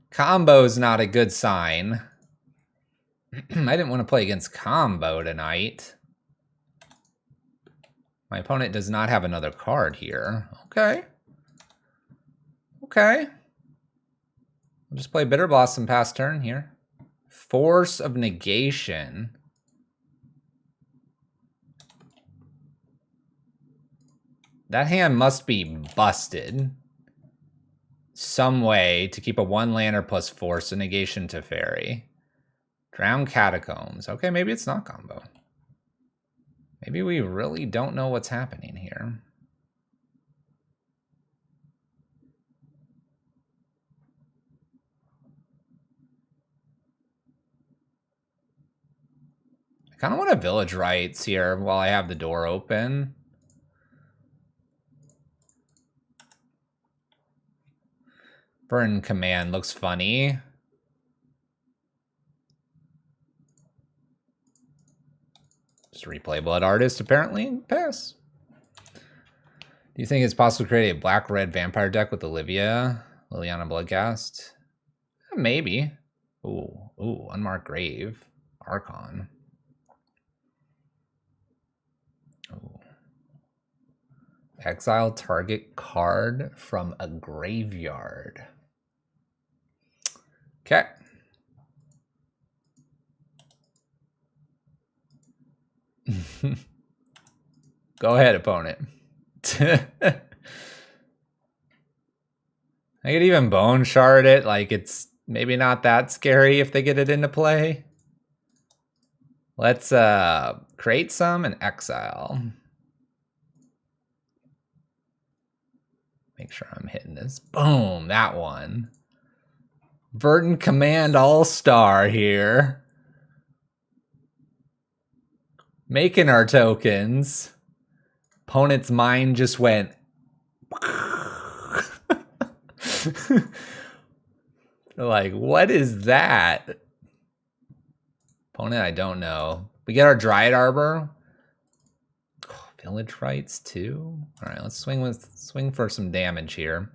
Combo's not a good sign. I didn't want to play against combo tonight. My opponent does not have another card here. Okay. Okay. I'll just play Bitter Blossom past turn here. Force of Negation. That hand must be busted some way to keep a 1-lander plus Force of Negation to Fairy. Drown Catacombs. Okay, maybe it's not combo. Maybe we really don't know what's happening here. I kind of want a Village Rites here while I have the door open. Burn Command looks funny. Just replay Blood Artist, apparently. Pass. Do you think it's possible to create a black-red vampire deck with Liliana Bloodcast? Maybe. Ooh, Unmarked Grave. Archon. Ooh. Exile target card from a graveyard. Okay. Go ahead, opponent. I could even Bone Shard it. Like, it's maybe not that scary if they get it into play. Let's create some and exile. Make sure I'm hitting this. Boom, that one. Verdant Command All-Star here. Making our tokens. Opponent's mind just went. Like, what is that? Opponent, I don't know. We get our Dryad Arbor. Oh, Village Rites too. All right, let's swing for some damage here.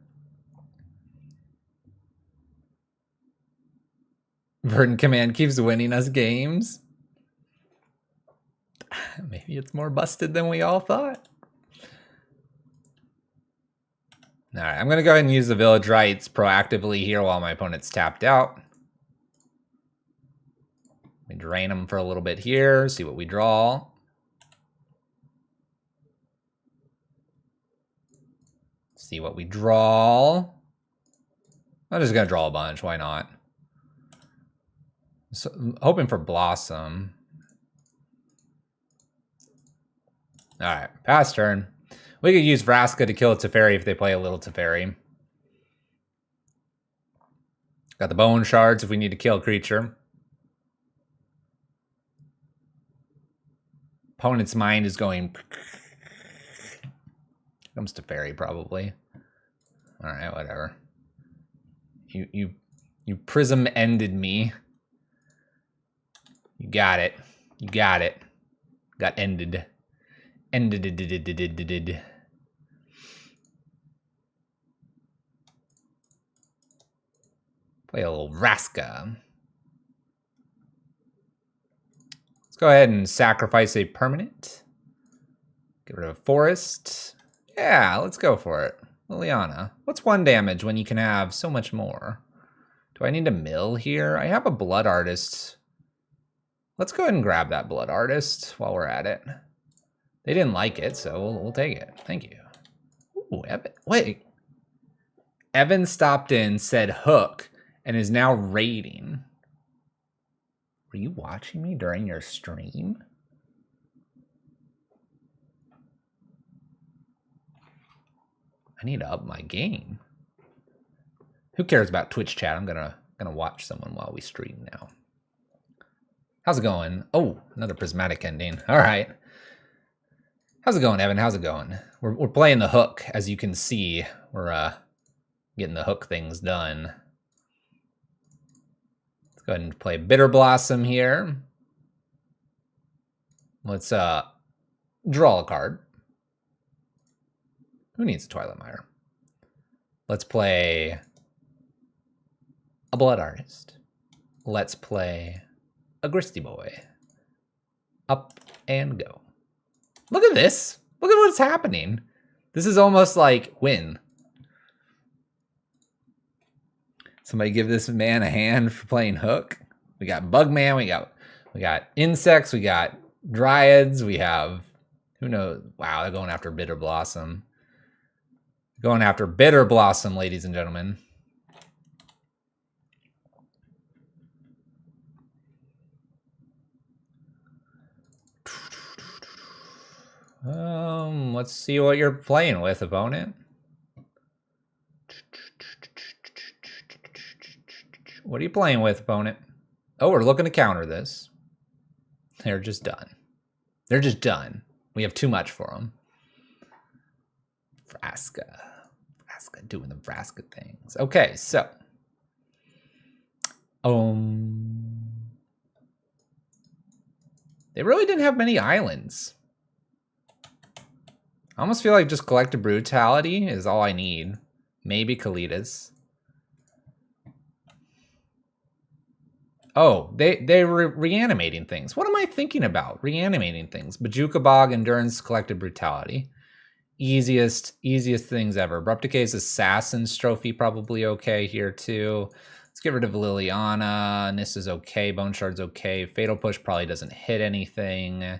Verdant Command keeps winning us games. Maybe it's more busted than we all thought. All right, I'm going to go ahead and use the Village Rites proactively here while my opponent's tapped out. We drain them for a little bit here, see what we draw. See what we draw. I'm just going to draw a bunch. Why not? So, I'm hoping for Blossom. All right, pass turn. We could use Vraska to kill a Teferi if they play a little Teferi. Got the Bone Shards if we need to kill a creature. Opponent's mind is going... Comes Teferi probably. All right, whatever. You prism ended me. You got it. You got it. Got ended. Ended. Play a little Vraska. Let's go ahead and sacrifice a permanent. Get rid of a forest. Yeah, let's go for it. Liliana. What's 1 damage when you can have so much more? Do I need to mill here? I have a Blood Artist. Let's go ahead and grab that Blood Artist while we're at it. They didn't like it, so we'll take it. Thank you. Ooh, Evan. Wait. Evan stopped in, said hook, and is now raiding. Were you watching me during your stream? I need to up my game. Who cares about Twitch chat? I'm gonna watch someone while we stream now. How's it going? Oh, another prismatic ending. All right. How's it going, Evan? How's it going? We're playing the hook, as you can see. We're getting the hook things done. Let's go ahead and play Bitter Blossom here. Let's draw a card. Who needs a Twilight Mire? Let's play a Blood Artist. Let's play a Gristy Boy. Up and go. Look at this. Look at what's happening. This is almost like win. Somebody give this man a hand for playing hook. We got Bugman, we got insects, we got dryads, we have, who knows? Wow, they're going after Bitter Blossom. Going after Bitter Blossom, ladies and gentlemen. Let's see what you're playing with, opponent. What are you playing with, opponent? Oh, we're looking to counter this. They're just done. They're just done. We have too much for them. Vraska doing the Vraska things. Okay, so. They really didn't have many islands. I almost feel like just Collective Brutality is all I need. Maybe Kalitas. Oh, they were reanimating things. What am I thinking about? Reanimating things. Bajuka Bog, Endurance, Collective Brutality. Easiest things ever. Abrupt Decay's Assassin's Trophy probably okay here too. Let's get rid of Liliana. Nissa's okay. Bone Shard's okay. Fatal Push probably doesn't hit anything.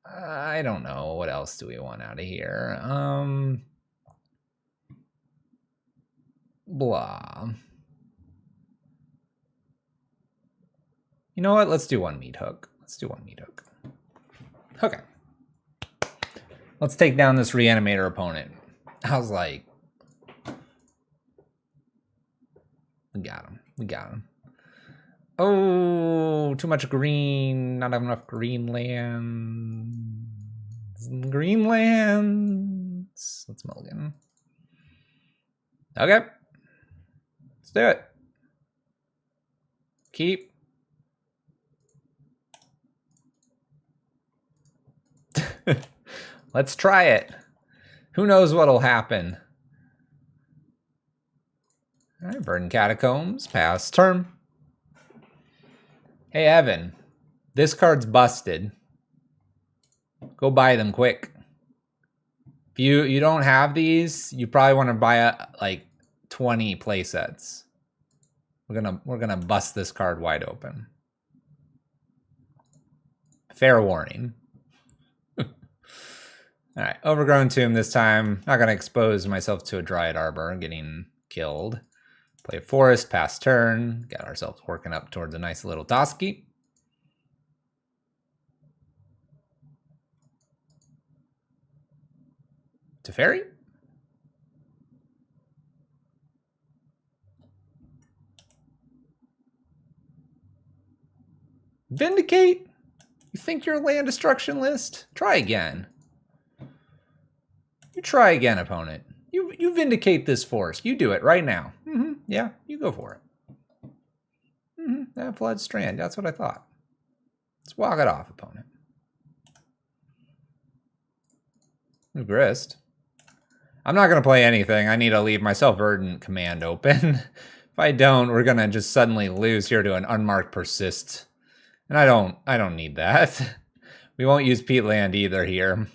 I don't know. What else do we want out of here? Blah. You know what? Let's do one Meathook. Okay. Let's take down this Reanimator opponent. I was like, we got him. Oh, too much green. Not enough green lands. Let's mulligan. Okay. Let's do it. Keep. Let's try it. Who knows what'll happen? All right, Verdant Catacombs, pass turn. Hey, Evan, this card's busted. Go buy them quick. If you don't have these, you probably want to buy like 20 play sets. We're gonna bust this card wide open. Fair warning. All right, Overgrown Tomb this time. Not gonna expose myself to a Dryad Arbor getting killed. Play a Forest, pass turn. Got ourselves working up towards a nice little Toski. Teferi? Vindicate? You think you're a land destruction list? Try again. You try again, opponent. You vindicate this force. You do it right now. Yeah, you go for it. That Flood Strand. That's what I thought. Let's walk it off, opponent. Grist. I'm not going to play anything. I need to leave myself Verdant Command open. If I don't, we're going to just suddenly lose here to an unmarked Persist. And I don't need that. We won't use Peatland either here.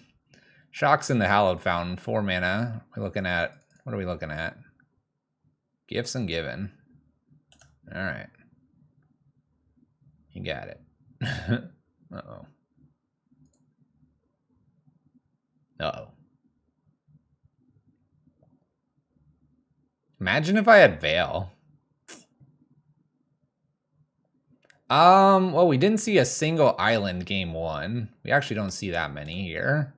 Shocks in the Hallowed Fountain, 4 mana. We're looking at, what are we looking at? Gifts and Given. All right. You got it. Uh-oh. Uh-oh. Imagine if I had Veil. Well, we didn't see a single island game 1. We actually don't see that many here.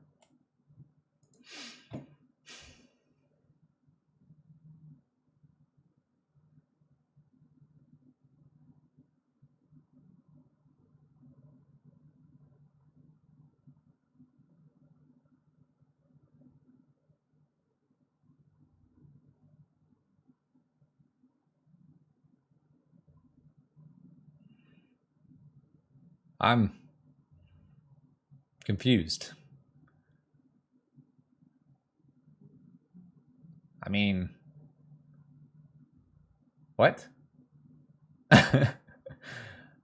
I'm confused. I mean, what? I'm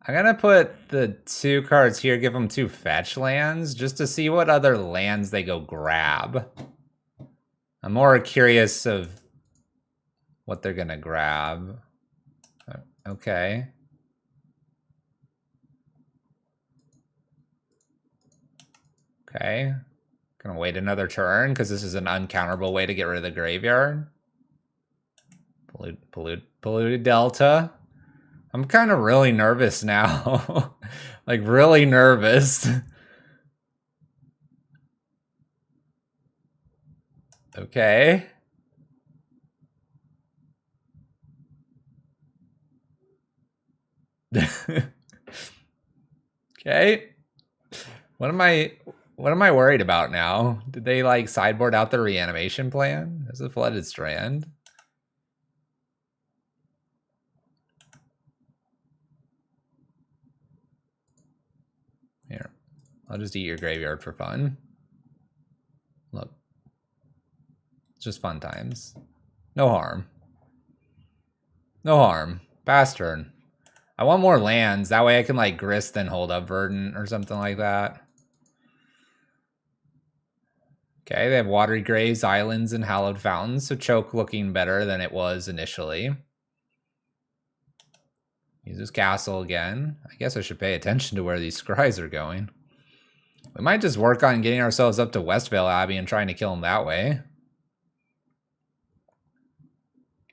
gonna put the 2 cards here, give them 2 fetch lands, just to see what other lands they go grab. I'm more curious of what they're gonna grab. Okay. Okay. Gonna wait another turn, because this is an uncounterable way to get rid of the graveyard. Polluted Delta. I'm kind of really nervous now. Like, really nervous. Okay. Okay. What am I worried about now? Did they like sideboard out the reanimation plan? There's a Flooded Strand. Here, I'll just eat your graveyard for fun. Look, it's just fun times. No harm. No harm. Pass turn. I want more lands. That way I can like Grist and hold up Verdant or something like that. Okay, they have Watery Graves, Islands, and Hallowed Fountains, so Choke looking better than it was initially. Uses Castle again. I guess I should pay attention to where these scries are going. We might just work on getting ourselves up to Westvale Abbey and trying to kill them that way.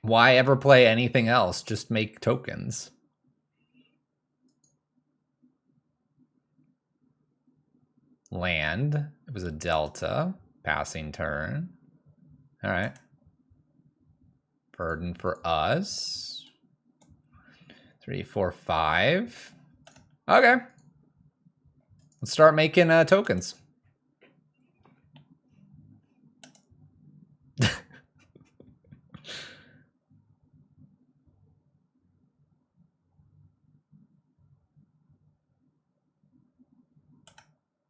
Why ever play anything else? Just make tokens. Land. It was a Delta. Passing turn. All right. Burden for us. 3, 4, 5. Okay. Let's start making tokens.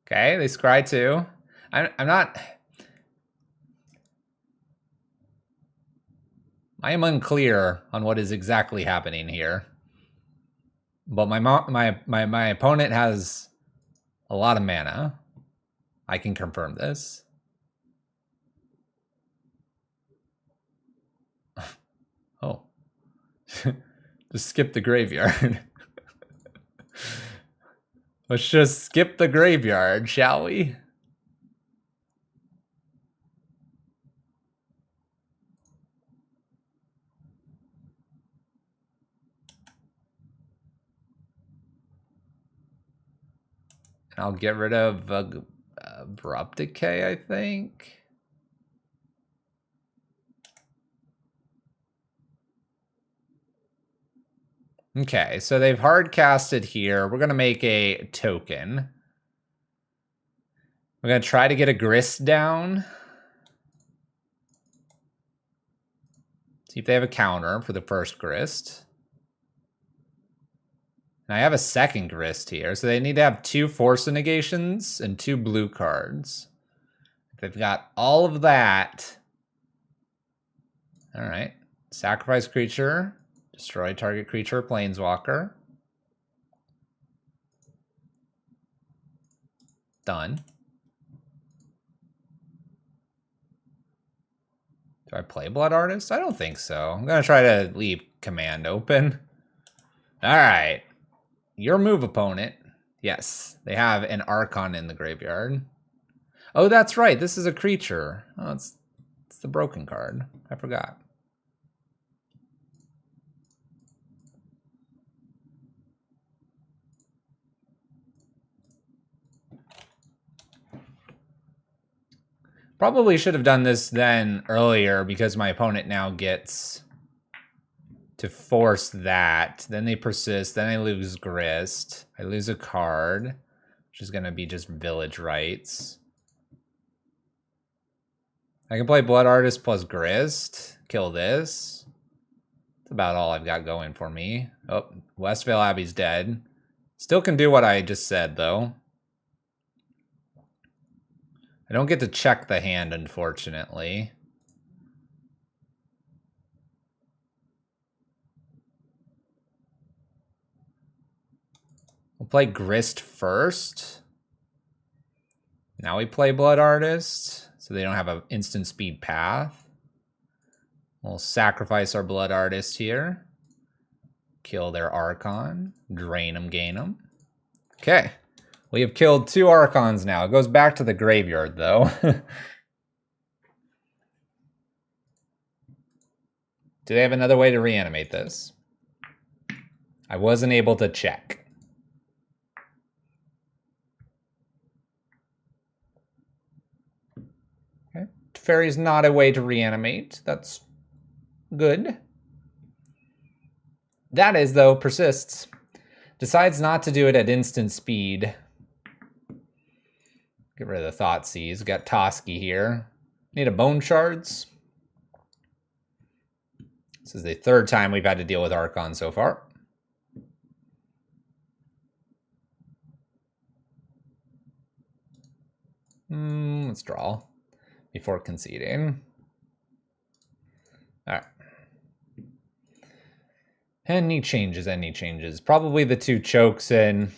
Okay, they scry too. I'm not... I am unclear on what is exactly happening here. But my opponent has a lot of mana. I can confirm this. Oh. Just skip the graveyard. Let's just skip the graveyard, shall we? And I'll get rid of Abrupt Decay, I think. Okay, so they've hard casted here. We're going to make a token. We're going to try to get a Grist down. See if they have a counter for the first Grist. And I have a second Grist here, so they need to have 2 Force Negations and 2 blue cards. If they've got all of that... All right. Sacrifice creature. Destroy target creature or planeswalker. Done. Do I play Blood Artist? I don't think so. I'm going to try to leave command open. All right. Your move, opponent. Yes, they have an Archon in the graveyard. Oh, that's right. This is a creature. Oh, it's the broken card. I forgot. Probably should have done this then earlier because my opponent now gets to force that. Then they persist. Then I lose Grist. I lose a card, which is going to be just Village Rites. I can play Blood Artist plus Grist. Kill this. That's about all I've got going for me. Oh, Westvale Abbey's dead. Still can do what I just said, though. I don't get to check the hand, unfortunately. We'll play Grist first. Now we play Blood Artist, so they don't have an instant speed path. We'll sacrifice our Blood Artist here. Kill their Archon. Drain them, gain them. Okay. We have killed 2 Archons now. It goes back to the graveyard, though. Do they have another way to reanimate this? I wasn't able to check. Okay. Teferi's not a way to reanimate. That's good. That is, though, persists. Decides not to do it at instant speed. Get rid of the Thoughtseize. Got Toski here. Need a Bone Shards. This is the 3rd time we've had to deal with Archon so far. Let's draw before conceding. All right. Any changes, any changes. Probably the 2 chokes in.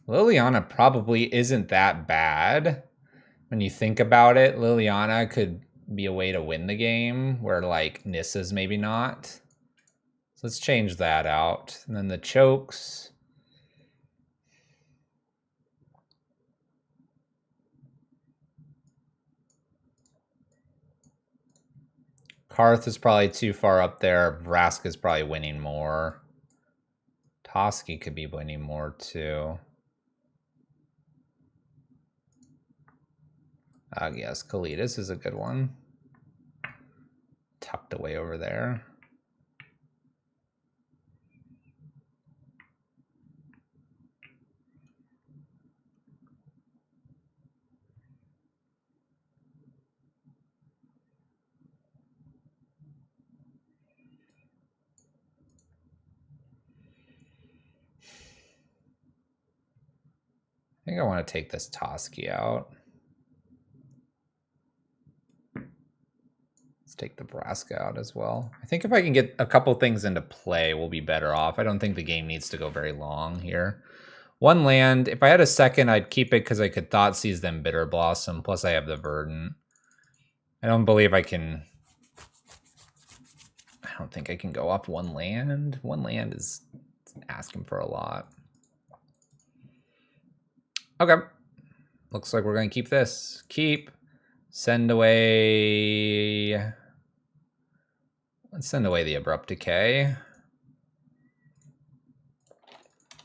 Liliana probably isn't that bad. When you think about it, Liliana could be a way to win the game, where like Nissa's maybe not. So let's change that out. And then the chokes. Karth is probably too far up there. Vraska's probably winning more. Toski could be winning more too. Yes, Kalidas is a good one. Tucked away over there. I think I want to take this Toski out. Let's take the Vraska out as well. I think if I can get a couple things into play, we'll be better off. I don't think the game needs to go very long here. One land. If I had a second, I'd keep it because I could Thoughtseize them Bitter Blossom. Plus I have the Verdant. I don't believe I can... I don't think I can go off one land. One land is asking for a lot. Okay. Looks like we're going to keep this. Keep. Send away... Let's send away the Abrupt Decay.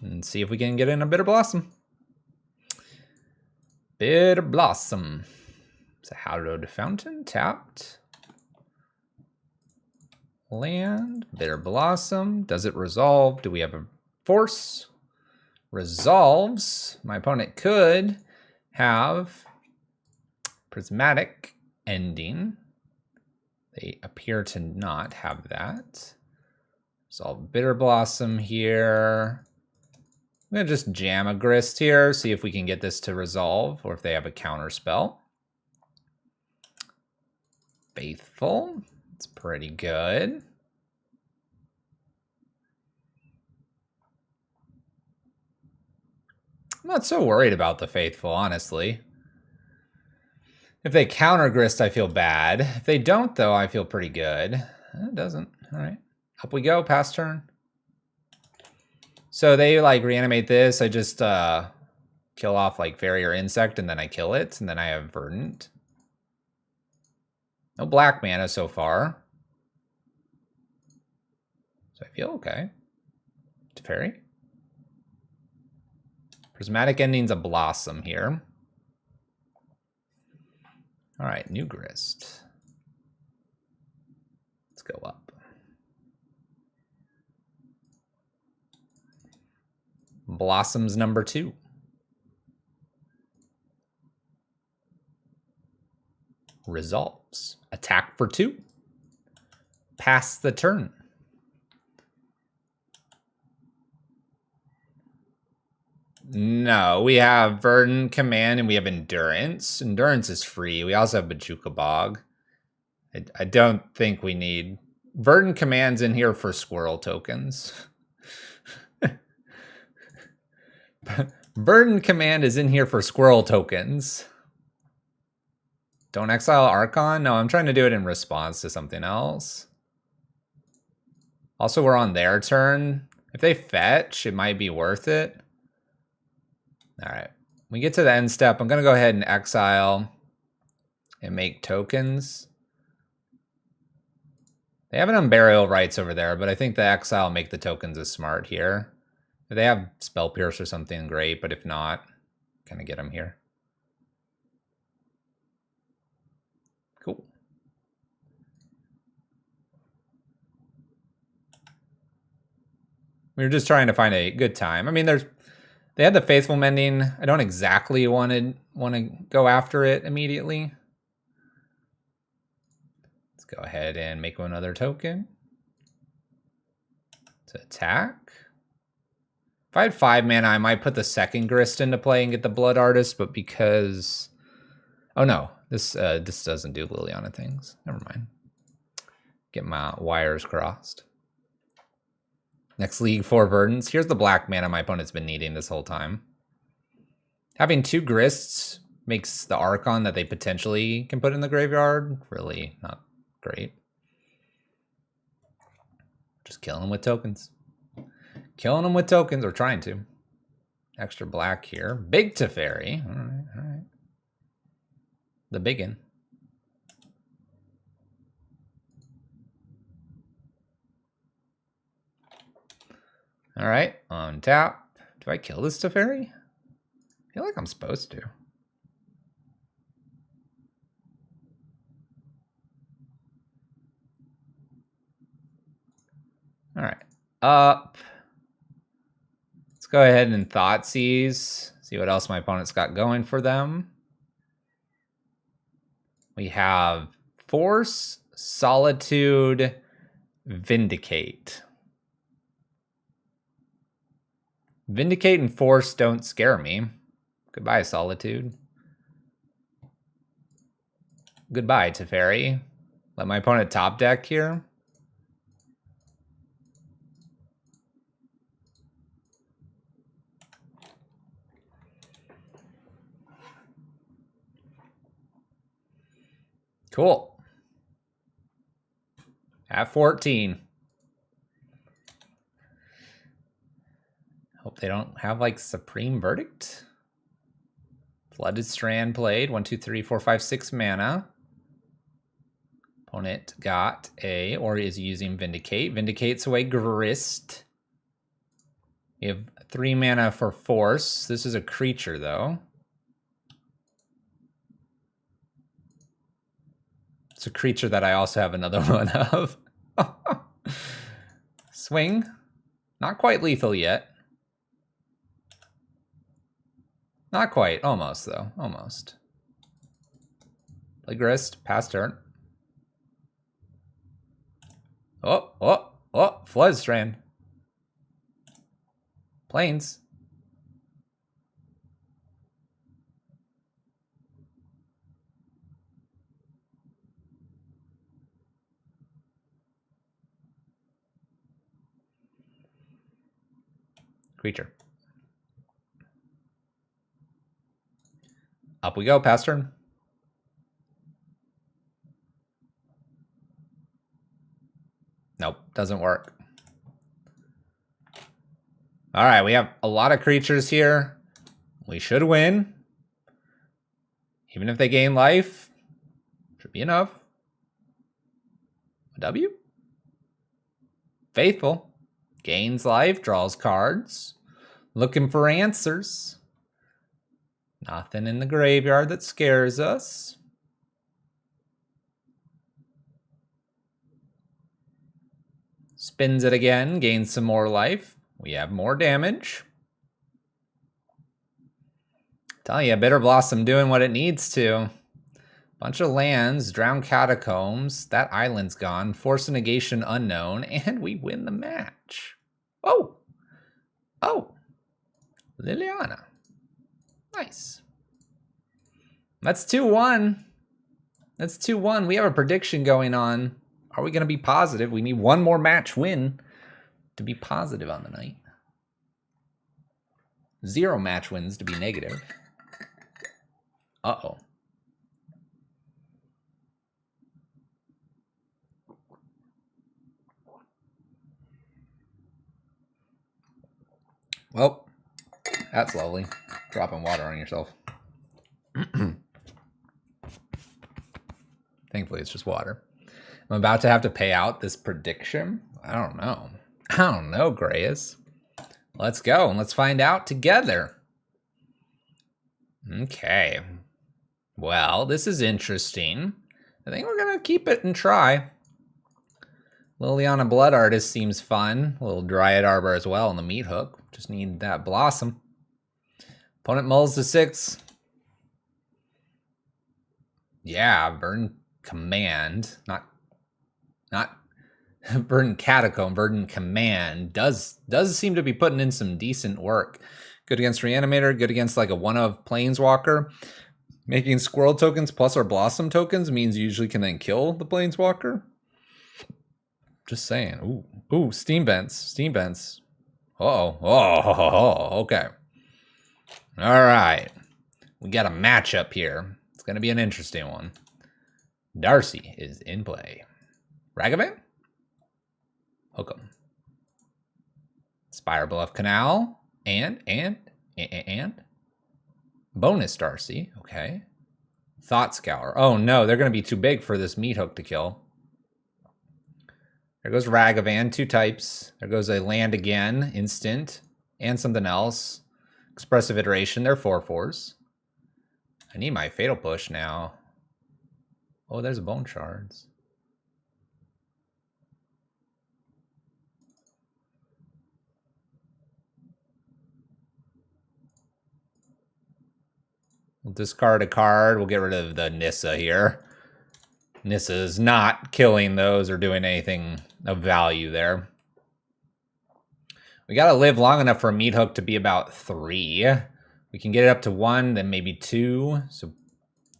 And see if we can get in a Bitter Blossom. Bitter Blossom. It's a Hallowed Fountain, tapped. Land, Bitter Blossom. Does it resolve? Do we have a force? Resolves. My opponent could have Prismatic Ending. They appear to not have that. Resolve Bitter Blossom here. I'm going to just jam a Grist here, see if we can get this to resolve, or if they have a counter spell. Faithful. It's pretty good. I'm not so worried about the Faithful, honestly. If they counter Grist, I feel bad. If they don't, though, I feel pretty good. It doesn't. All right. Up we go, pass turn. So they, like, reanimate this. I just kill off, like, Fairy or Insect, and then I kill it, and then I have Verdant. No black mana so far. So I feel okay. Fairy. Prismatic Ending's a Blossom here. All right, new Grist. Let's go up. Blossoms number 2. Resolves. Attack for 2. Pass the turn. No, we have Verdant Command and we have Endurance. Endurance is free. We also have Bojuka Bog. I don't think we need... Verdant Command's in here for Squirrel tokens. Verdant Command is in here for Squirrel tokens. Don't exile Archon? No, I'm trying to do it in response to something else. Also, we're on their turn. If they fetch, it might be worth it. All right. We get to the end step. I'm going to go ahead and exile and make tokens. They have an Unburial Rites over there, but I think the exile make the tokens is smart here. If they have Spell Pierce or something, great, but if not, kind of get them here. Cool. We were just trying to find a good time. I mean, they had the Faithful Mending. I don't exactly want to go after it immediately. Let's go ahead and make another token to attack. If I had 5 mana, I might put the second Grist into play and get the Blood Artist, but because... Oh no, this doesn't do Liliana things. Never mind. Get my wires crossed. Next League 4 Verdants. Here's the black mana my opponent's been needing this whole time. Having 2 Grists makes the Archon that they potentially can put in the graveyard really not great. Just killing them with tokens. Killing them with tokens, or trying to. Extra black here. Big Teferi. All right, all right. The biggin. All right, on tap. Do I kill this Teferi? I feel like I'm supposed to. All right, up. Let's go ahead and Thoughtseize. See what else my opponent's got going for them. We have Force, Solitude, Vindicate. Vindicate and Force don't scare me. Goodbye, Solitude. Goodbye, Teferi. Let my opponent top deck here. Cool. At 14. Hope they don't have like Supreme Verdict. Flooded Strand played. 1, 2, 3, 4, 5, 6 mana. Opponent got a, or is using Vindicate. Vindicates away Grist. We have 3 mana for Force. This is a creature though. It's a creature that I also have another one of. Swing. Not quite lethal yet. Not quite. Almost, though. Almost. Play Grist. Pass turn. Oh. Flood Strand. Plains. Creature. Up we go, pass turn. Nope, doesn't work. All right, we have a lot of creatures here. We should win. Even if they gain life, should be enough. A W? Faithful. Gains life, draws cards. Looking for answers. Nothing in the graveyard that scares us. Spins it again, gains some more life. We have more damage. Tell you, Bitter Blossom doing what it needs to. Bunch of lands, Drowned Catacombs. That island's gone. Force a Negation unknown, and we win the match. Oh! Liliana. Nice. That's 2-1. That's 2-1. We have a prediction going on. Are we going to be positive? We need one more match win to be positive on the night. 0 match wins to be negative. Uh-oh. Well, that's lovely. Dropping water on yourself. Thankfully, it's just water. I'm about to have to pay out this prediction. I don't know, Greyes. Let's go and let's find out together. Okay. Well, this is interesting. I think we're going to keep it and try. Liliana Blood Artist seems fun. A little Dryad Arbor as well in the Meathook. Just need that Blossom. Opponent mulls to 6. Yeah, Burn Command. Not Burn Catacomb. Burn Command does seem to be putting in some decent work. Good against Reanimator. Good against like a one-of Planeswalker. Making Squirrel tokens plus our Blossom tokens means you usually can then kill the Planeswalker. Just saying. Ooh, Steam Vents. Oh, okay. All right. We got a matchup here. It's going to be an interesting one. Darcy is in play. Ragavan? Hook'em. Spire Bluff Canal. And. Bonus Darcy. Okay. Thought Scour. Oh, no. They're going to be too big for this Meathook to kill. There goes Ragavan, 2 types. There goes a land again, instant, and something else. Expressive Iteration, they're 4/4s. I need my Fatal Push now. Oh, there's Bone Shards. We'll discard a card. We'll get rid of the Nissa here. Nissa's not killing those or doing anything of value there. We got to live long enough for a Meathook to be about 3. We can get it up to 1, then maybe 2. So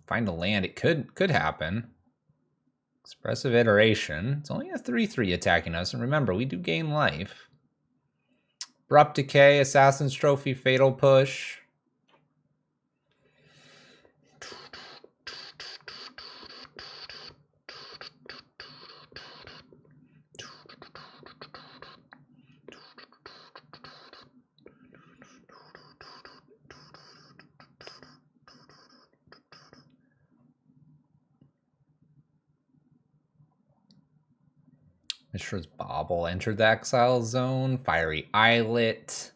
find a land. It could happen. Expressive Iteration. It's only a 3/3 attacking us. And remember, we do gain life. Abrupt Decay, Assassin's Trophy, Fatal Push. Mishra's Bauble entered the exile zone. Fiery Islet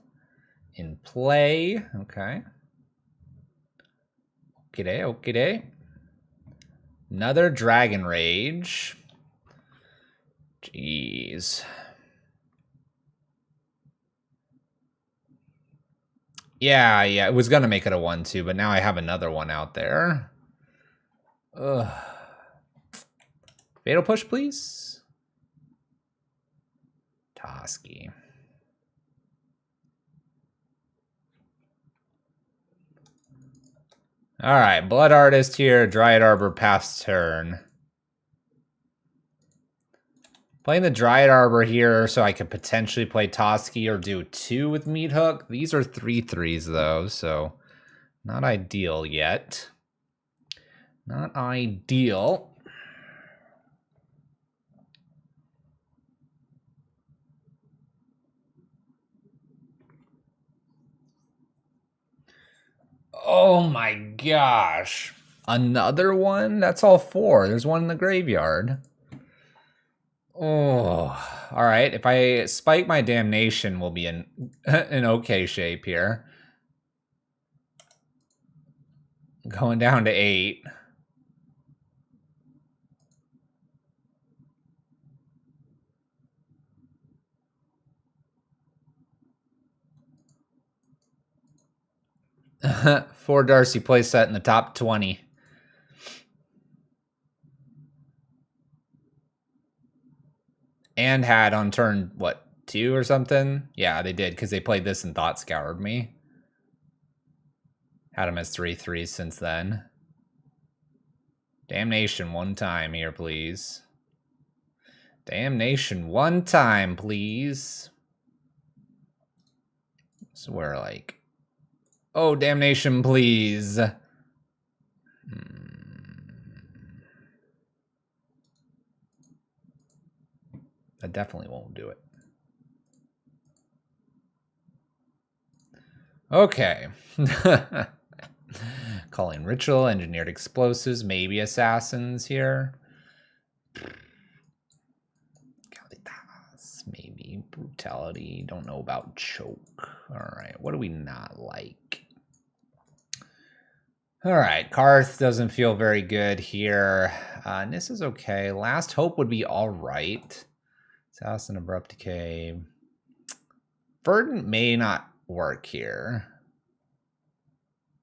in play. Okay. Okay. Another Dragon Rage. Jeez. Yeah, it was going to make it a 1/2, but now I have another one out there. Ugh. Fatal Push, please. Toski. All right, Blood Artist here. Dryad Arbor past turn. Playing the Dryad Arbor here so I could potentially play Toski or do 2 with Meathook. These are 3/3s though, so not ideal yet. Not ideal. Oh my gosh. Another one? That's all 4. There's one in the graveyard. Oh, all right. If I spike my Damnation, we'll be in okay shape here. Going down to 8. Four Darcy playset in the top 20. And had on turn, what, 2 or something? Yeah, they did, because they played this and Thought Scoured me. Had them as 3/3 since then. Damnation 1 time here, please. Damnation 1 time, please. So we're like... Oh, Damnation, please. That definitely won't do it. Okay. Calling Ritual, Engineered Explosives, maybe Assassins here. Maybe Brutality. Don't know about Choke. All right, what do we not like? All right, Karth doesn't feel very good here. This is okay. Last Hope would be all right. Assassin, Abrupt Decay. Verdant may not work here.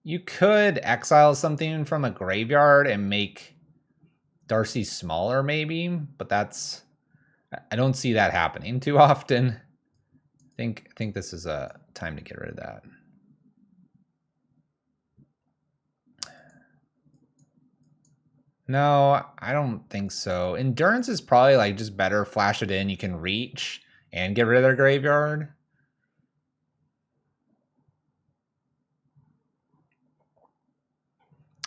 You could exile something from a graveyard and make Darcy smaller, maybe, but that's... I don't see that happening too often. I think this is a time to get rid of that. No, I don't think so. Endurance is probably like just better. Flash it in. You can reach and get rid of their graveyard.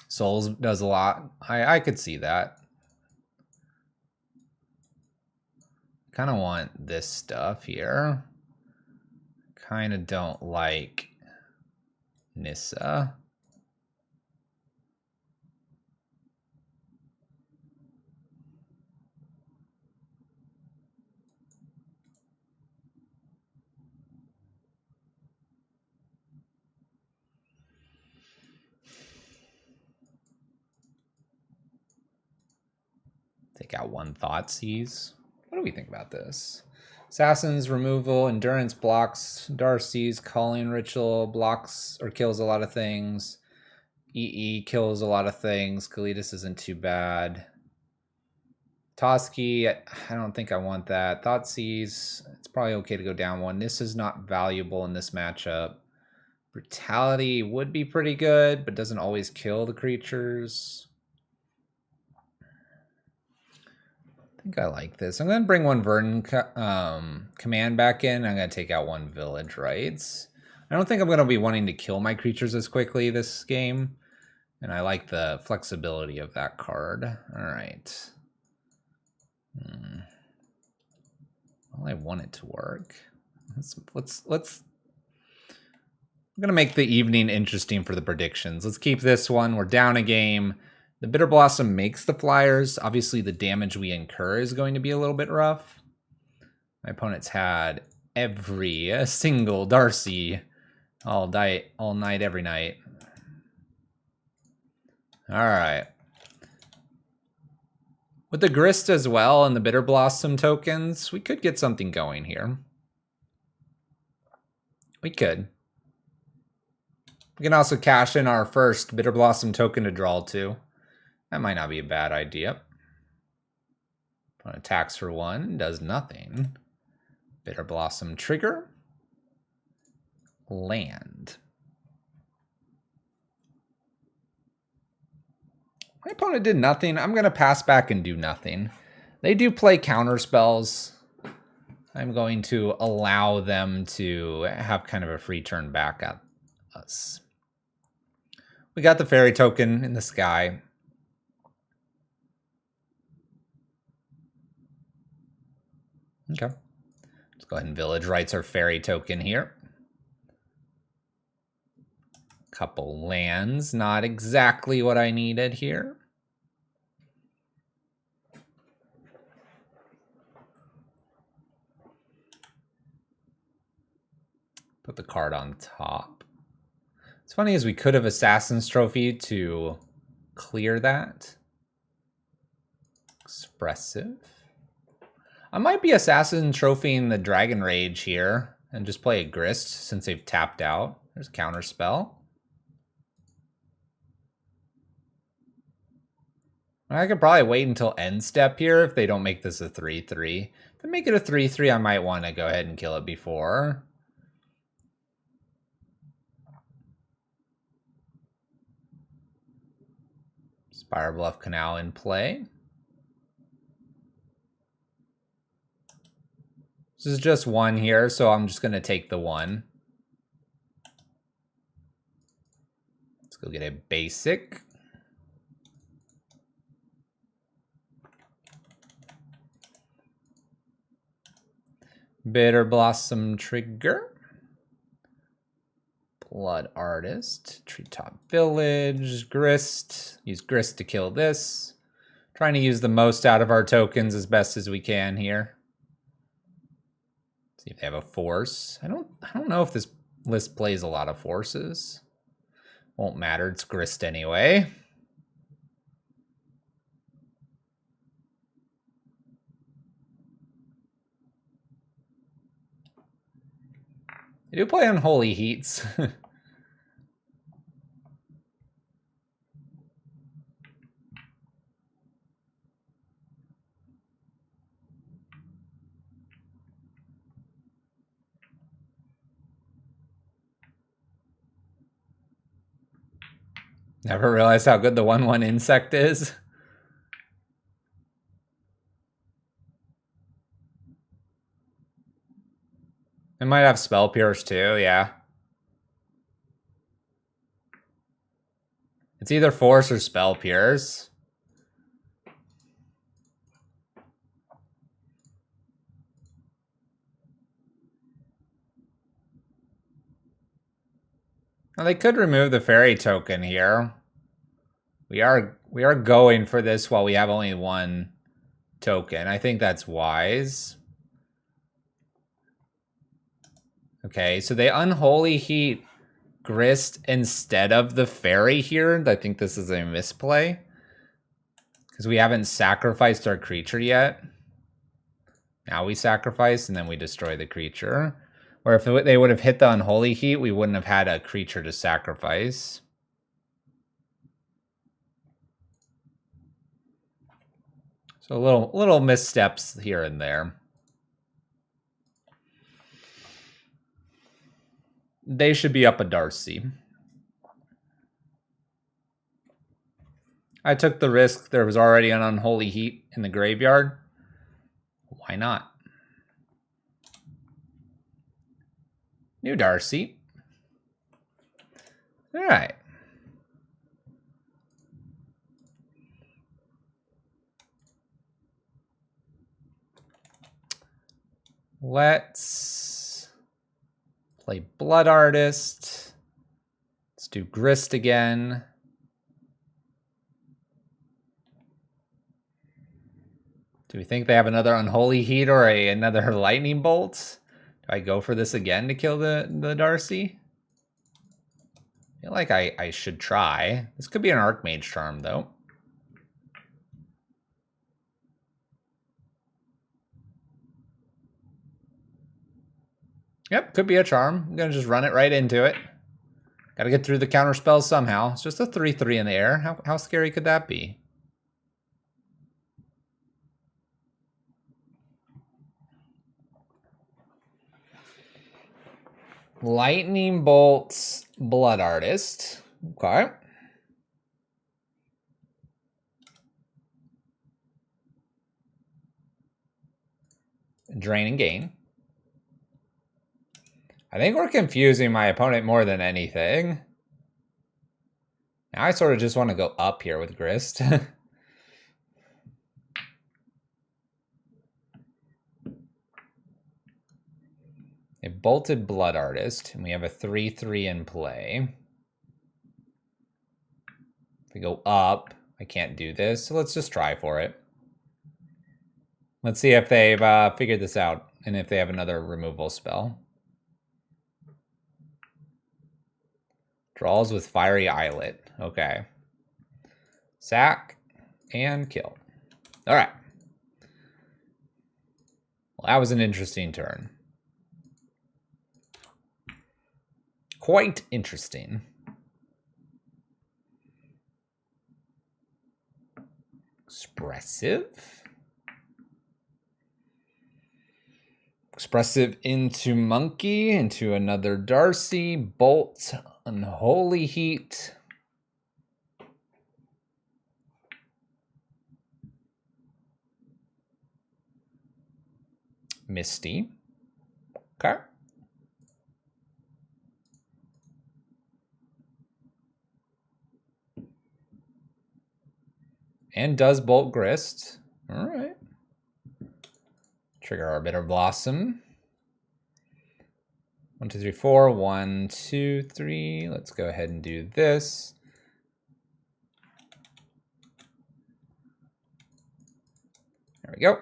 Souls does a lot. I could see that. Kind of want this stuff here. Kind of don't like Nissa. Take out 1 Thoughtseize. What do we think about this? Assassin's removal, Endurance blocks Darcy's, Calling Ritual blocks or kills a lot of things. EE kills a lot of things. Kalidas isn't too bad. Toski, I don't think I want that. Thoughtseize, it's probably okay to go down 1. This is not valuable in this matchup. Brutality would be pretty good, but doesn't always kill the creatures. think I like this. I'm going to bring one Verdant command back in. I'm going to take out one Village Rights. I don't think I'm going to be wanting to kill my creatures as quickly this game. And I like the flexibility of that card. All right. Well, I want it to work. Let's I'm going to make the evening interesting for the predictions. Let's keep this one. We're down a game. The Bitter Blossom makes the Flyers. Obviously, the damage we incur is going to be a little bit rough. My opponent's had every single Darcy all night, every night. All right. With the Grist as well and the Bitter Blossom tokens, we could get something going here. We could. We can also cash in our first Bitter Blossom token to draw 2. That might not be a bad idea. Opponent attacks for 1, does nothing. Bitter Blossom trigger. Land. My opponent did nothing. I'm going to pass back and do nothing. They do play counter spells. I'm going to allow them to have kind of a free turn back at us. We got the fairy token in the sky. Okay. Let's go ahead and Village Rights our fairy token here. Couple lands, not exactly what I needed here. Put the card on top. What's funny is we could have Assassin's Trophy to clear that. Expressive. I might be Assassin Trophying the Dragon Rage here and just play a Grist since they've tapped out. There's Counter Spell. I could probably wait until end step here if they don't make this a 3-3. If they make it a 3-3, I might want to go ahead and kill it before. Spire Bluff Canal in play. This is just 1 here, so I'm just going to take the 1. Let's go get a basic. Bitter Blossom trigger. Blood Artist. Treetop Village. Grist. Use Grist to kill this. Trying to use the most out of our tokens as best as we can here. See if they have a force. I don't know if this list plays a lot of forces. Won't matter, it's Grist anyway. They do play Unholy Heats. Never realized how good the 1/1 insect is. It might have Spell Pierce too, yeah. It's either Force or Spell Pierce. Now they could remove the fairy token here. We are going for this while we have only 1 token. I think that's wise. Okay, so they Unholy Heat Grist instead of the fairy here. I think this is a misplay. Because we haven't sacrificed our creature yet. Now we sacrifice and then we destroy the creature. Or if they would have hit the Unholy Heat, we wouldn't have had a creature to sacrifice. So little missteps here and there. They should be up a Darcy. I took the risk. There was already an Unholy Heat in the graveyard. Why not? New Darcy. All right. Let's play Blood Artist. Let's do Grist again. Do we think they have another Unholy Heat or another Lightning Bolt? Do I go for this again to kill the Darcy? I feel like I should try. This could be an Archmage Charm, though. Yep, could be a charm. I'm going to just run it right into it. Got to get through the counter spells somehow. It's just a 3/3 in the air. How scary could that be? Lightning Bolts, Blood Artist. Okay. Drain and gain. I think we're confusing my opponent more than anything. Now I sort of just want to go up here with Grist. A bolted Blood Artist, and we have a 3/3 in play. If we go up, I can't do this, so let's just try for it. Let's see if they've figured this out, and if they have another removal spell. Draws with Fiery Eyelet. Okay. Sack and kill. All right. Well, that was an interesting turn. Quite interesting. Expressive. Expressive into Monkey, into another Darcy. Bolt, Unholy Heat. Misty. Okay. And does Bolt Grist. All right. Trigger our Bitter Blossom. 1, 2, 3, 4. 1, 2, 3. Let's go ahead and do this. There we go.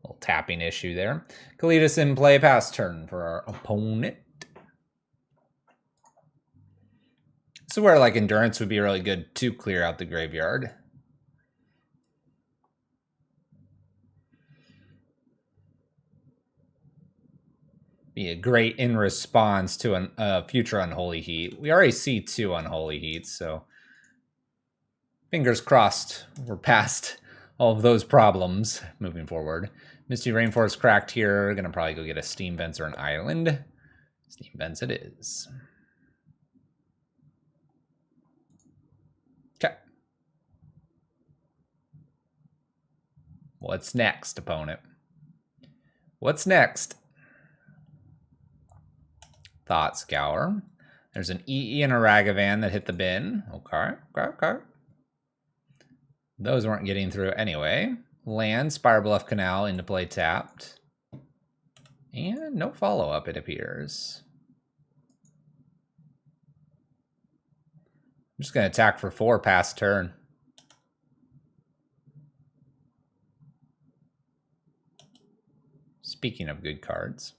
Little tapping issue there. Kalidas in play, pass turn for our opponent. This is where like Endurance would be really good to clear out the graveyard. Be a great in response to a future Unholy Heat. We already see 2 Unholy Heats, so fingers crossed we're past all of those problems moving forward. Misty Rainforest cracked here. Gonna probably go get a Steam Vents or an Island. Steam Vents it is. Okay. What's next, opponent? What's next? Thought Scour. There's an EE and a Ragavan that hit the bin. Okay. Those weren't getting through anyway. Land, Spirebluff Canal into play tapped. And no follow-up, it appears. I'm just going to attack for 4 past turn. Speaking of good cards.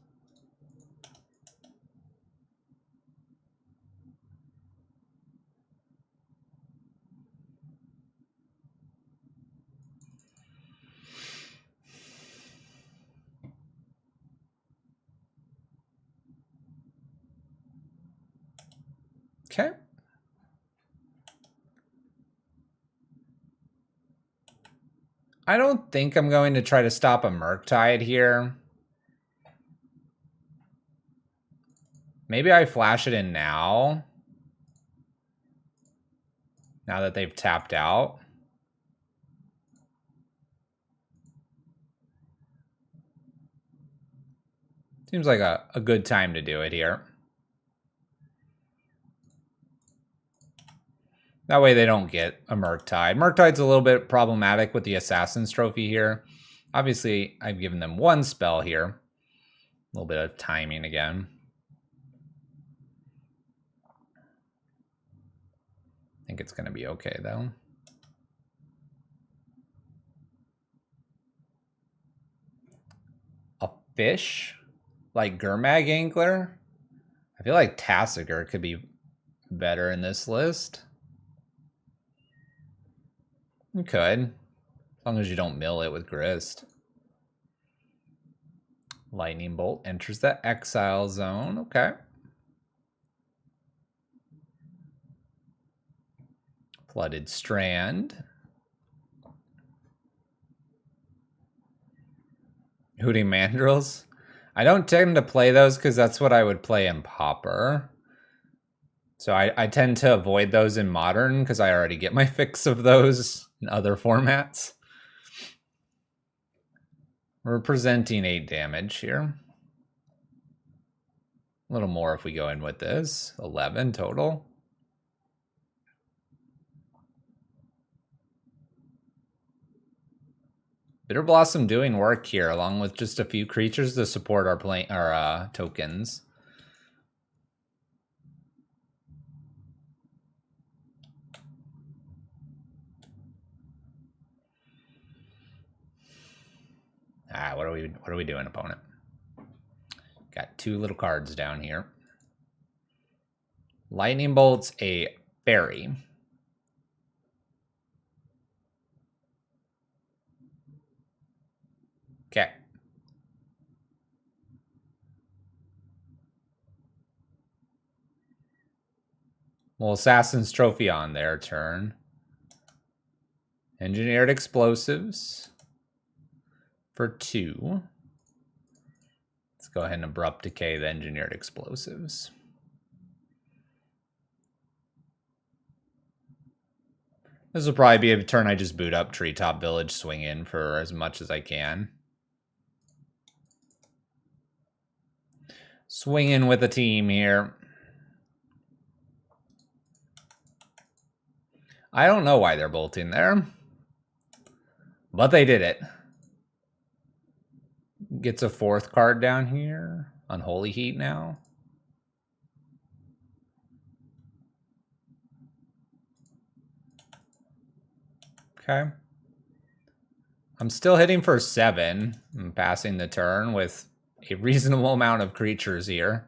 Okay. I don't think I'm going to try to stop a Murktide here. Maybe I flash it in now. Now that they've tapped out. Seems like a good time to do it here. That way they don't get a Murktide. Murktide's a little bit problematic with the Assassin's Trophy here. Obviously, I've given them one spell here. A little bit of timing again. I think it's going to be okay, though. A fish? Like Gurmag Angler? I feel like Tassiger could be better in this list. You could, as long as you don't mill it with Grist. Lightning Bolt enters the exile zone. Okay. Flooded Strand. Hooting Mandrills. I don't tend to play those because that's what I would play in Pauper. So I tend to avoid those in Modern because I already get my fix of those in other formats. We're presenting 8 damage here. A little more if we go in with this. 11 total. Bitter Blossom doing work here, along with just a few creatures to support our tokens. What are we doing, opponent? Got 2 little cards down here. Lightning Bolt's a fairy. Okay. Well, Assassin's Trophy on their turn. Engineered Explosives for 2. Let's go ahead and Abrupt Decay the Engineered Explosives. This will probably be a turn I just boot up Treetop Village, swing in for as much as I can. Swing in with a team here. I don't know why they're bolting there, but they did it. Gets a 4th card down here. Unholy Heat now. Okay. I'm still hitting for 7. I'm passing the turn with a reasonable amount of creatures here.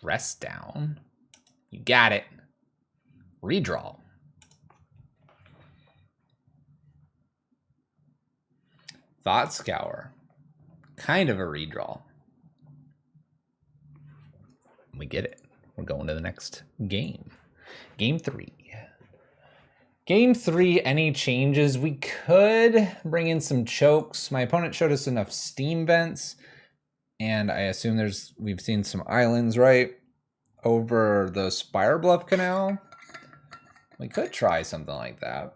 Dress down. You got it. Redraw. Thought Scour. Kind of a redraw. We get it. We're going to the next game. Game 3. Game 3, any changes? We could bring in some chokes. My opponent showed us enough steam vents. And I assume we've seen some islands, right? Over the Spire Bluff Canal. We could try something like that.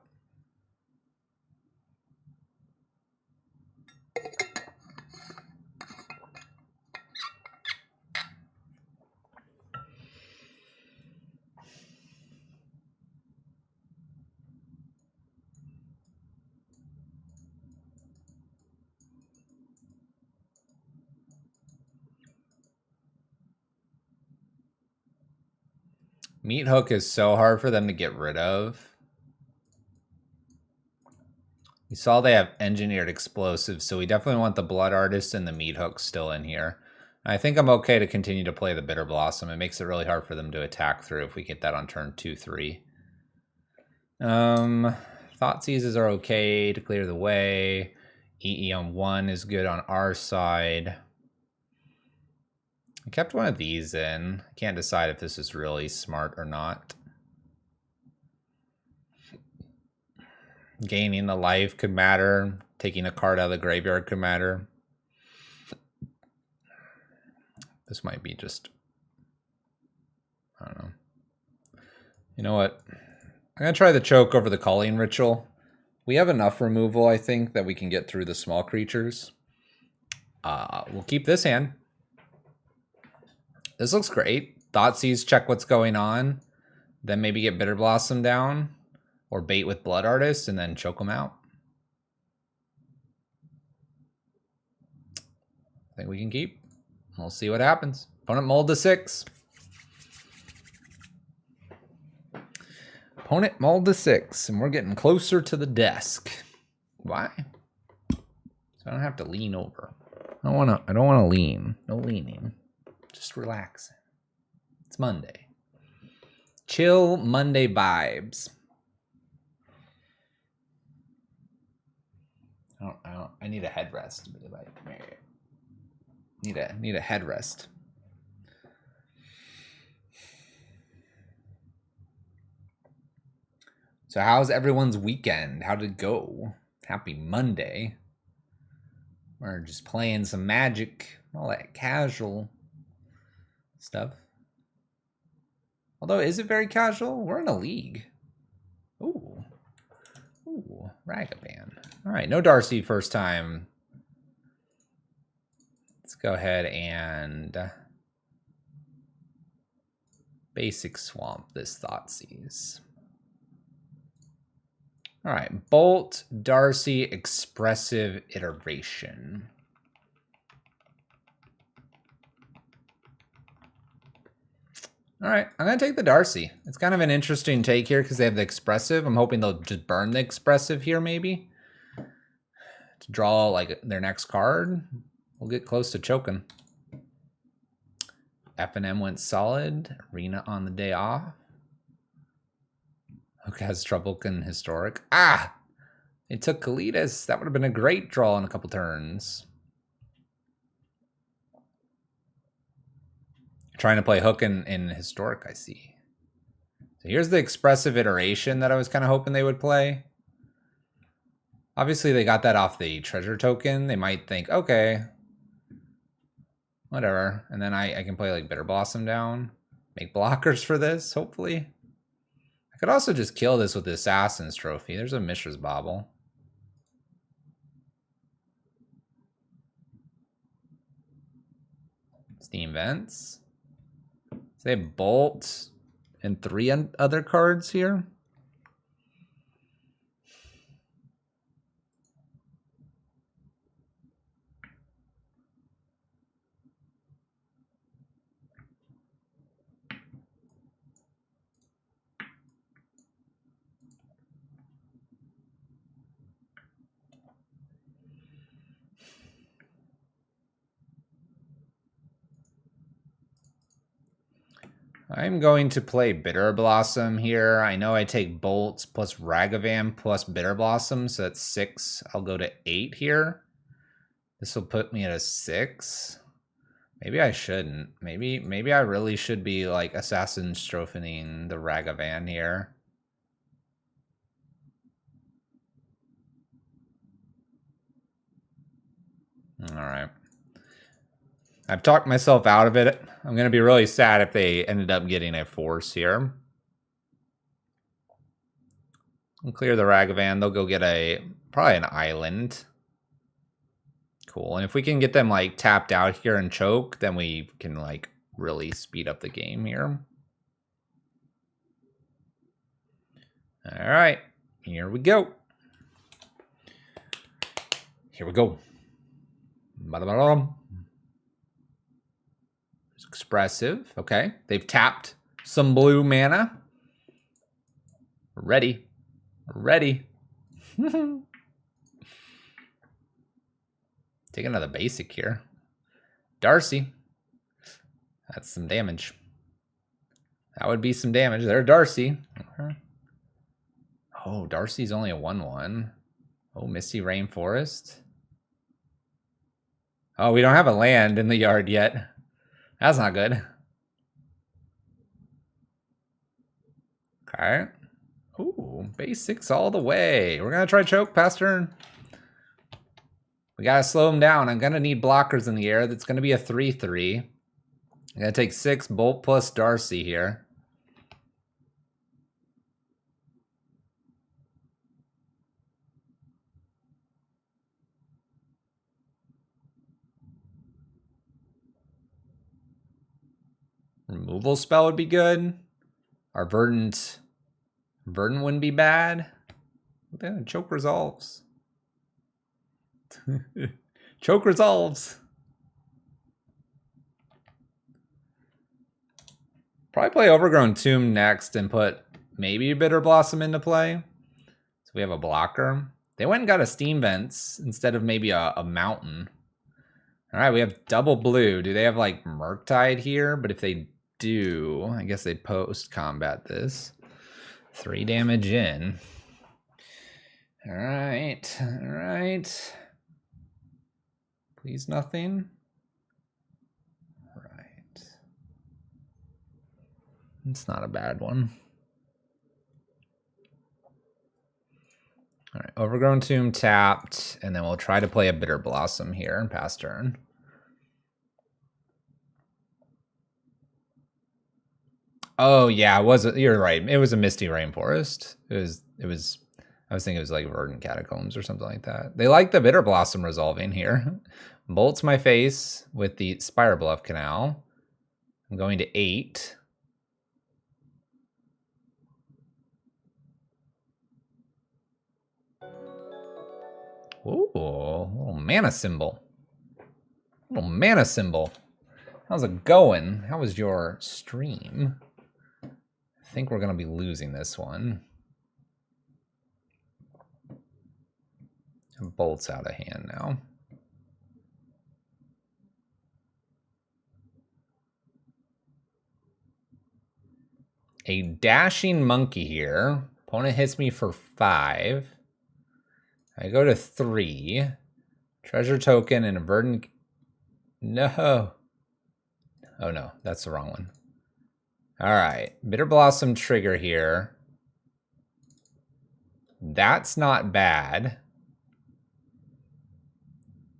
Meathook is so hard for them to get rid of. We saw they have Engineered Explosives, so we definitely want the Blood Artist and the Meathook still in here. I think I'm okay to continue to play the Bitter Blossom. It makes it really hard for them to attack through if we get that on turn 2-3. Thought Seizes are okay to clear the way. EE on 1 is good on our side. I kept one of these in. I can't decide if this is really smart or not. Gaining a life could matter. Taking a card out of the graveyard could matter. This might be just, I don't know. You know what? I'm going to try the choke over the Calling Ritual. We have enough removal, I think, that we can get through the small creatures. We'll keep this hand. This looks great. Thoughtseize, check what's going on. Then maybe get Bitter Blossom down. Or bait with Blood Artist and then choke them out. I think we can keep. We'll see what happens. Opponent mulled to 6. Opponent mulled to 6, and we're getting closer to the desk. Why? So I don't have to lean over. I don't want to lean. No leaning. Just relaxing. It's Monday. Chill Monday vibes. I need a headrest. Need a headrest. So how's everyone's weekend? How did it go? Happy Monday. We're just playing some Magic, all that casual stuff. Although, is it very casual? We're in a league. Ooh, Ragavan. All right, no Darcy first time. Let's go ahead and basic swamp this Thoughtseize. All right, Bolt, Darcy, Expressive Iteration. All right, I'm going to take the Darcy. It's kind of an interesting take here because they have the Expressive. I'm hoping they'll just burn the Expressive here maybe to draw like their next card. We'll get close to choking. F&M went solid. Arena on the day off. Hook has trouble in Historic. Ah! It took Kalidas. That would have been a great draw in a couple turns. Trying to play Hook in Historic, I see. So here's the Expressive Iteration that I was kind of hoping they would play. Obviously, they got that off the Treasure Token. They might think, okay, whatever. And then I can play like Bitter Blossom down. Make blockers for this, hopefully. I could also just kill this with the Assassin's Trophy. There's a Mishra's Bauble. Steam Vents. So they have Bolt and 3 other cards here. I'm going to play Bitter Blossom here. I know I take Bolts plus Ragavan plus Bitter Blossom, so that's 6. I'll go to 8 here. This will put me at a 6. Maybe I shouldn't. Maybe I really should be like Assassin's Trophying the Ragavan here. All right. I've talked myself out of it. I'm going to be really sad if they ended up getting a Force here. I'll clear the Ragavan. They'll go get probably an Island. Cool. And if we can get them like tapped out here and choke, then we can like really speed up the game here. All right. Here we go. Here we go. Ba-da-ba-da-dum. Expressive. Okay. They've tapped some blue mana. Ready. Ready. Take another basic here. Darcy. That's some damage. That would be some damage. There, Darcy. Okay. Oh, Darcy's only a 1/1. Oh, Misty Rainforest. Oh, we don't have a land in the yard yet. That's not good. Okay. Ooh, basics all the way. We're going to try choke past turn. We got to slow him down. I'm going to need blockers in the air. That's going to be a 3/3. I gotta take 6 Bolt plus Darcy here. Removal spell would be good. Our verdant wouldn't be bad. Yeah, choke resolves. Choke resolves. Probably play Overgrown Tomb next and put maybe Bitter Blossom into play. So we have a blocker. They went and got a Steam Vents instead of maybe a Mountain. All right, we have double blue. Do they have like Murktide here? But if they do, I guess they post-combat this. 3 damage in. All right, all right. Please nothing. Right. It's not a bad one. All right, Overgrown Tomb tapped, and then we'll try to play a Bitter Blossom here and pass turn. Oh yeah, you're right. It was a Misty Rainforest. It was I was thinking it was like Verdant Catacombs or something like that. They like the Bitter Blossom resolving here. Bolts my face with the Spire Bluff Canal. I'm going to 8. Ooh, a little mana symbol. Little mana symbol. How's it going? How was your stream? I think we're going to be losing this one. Bolt's out of hand now. A dashing monkey here. Opponent hits me for 5. I go to 3. Treasure token and a verdant. No. Oh no, that's the wrong one. All right, Bitter Blossom trigger here. That's not bad.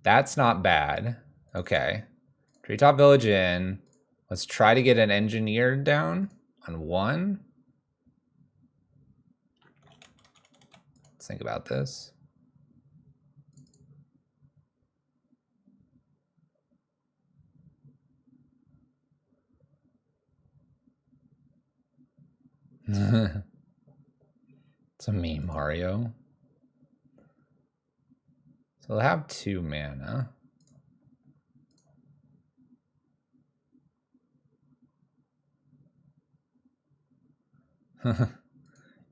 That's not bad. Okay. Treetop Village Inn. Let's try to get an engineered down on 1. Let's think about this. It's a meme, Mario. So they'll have 2 mana.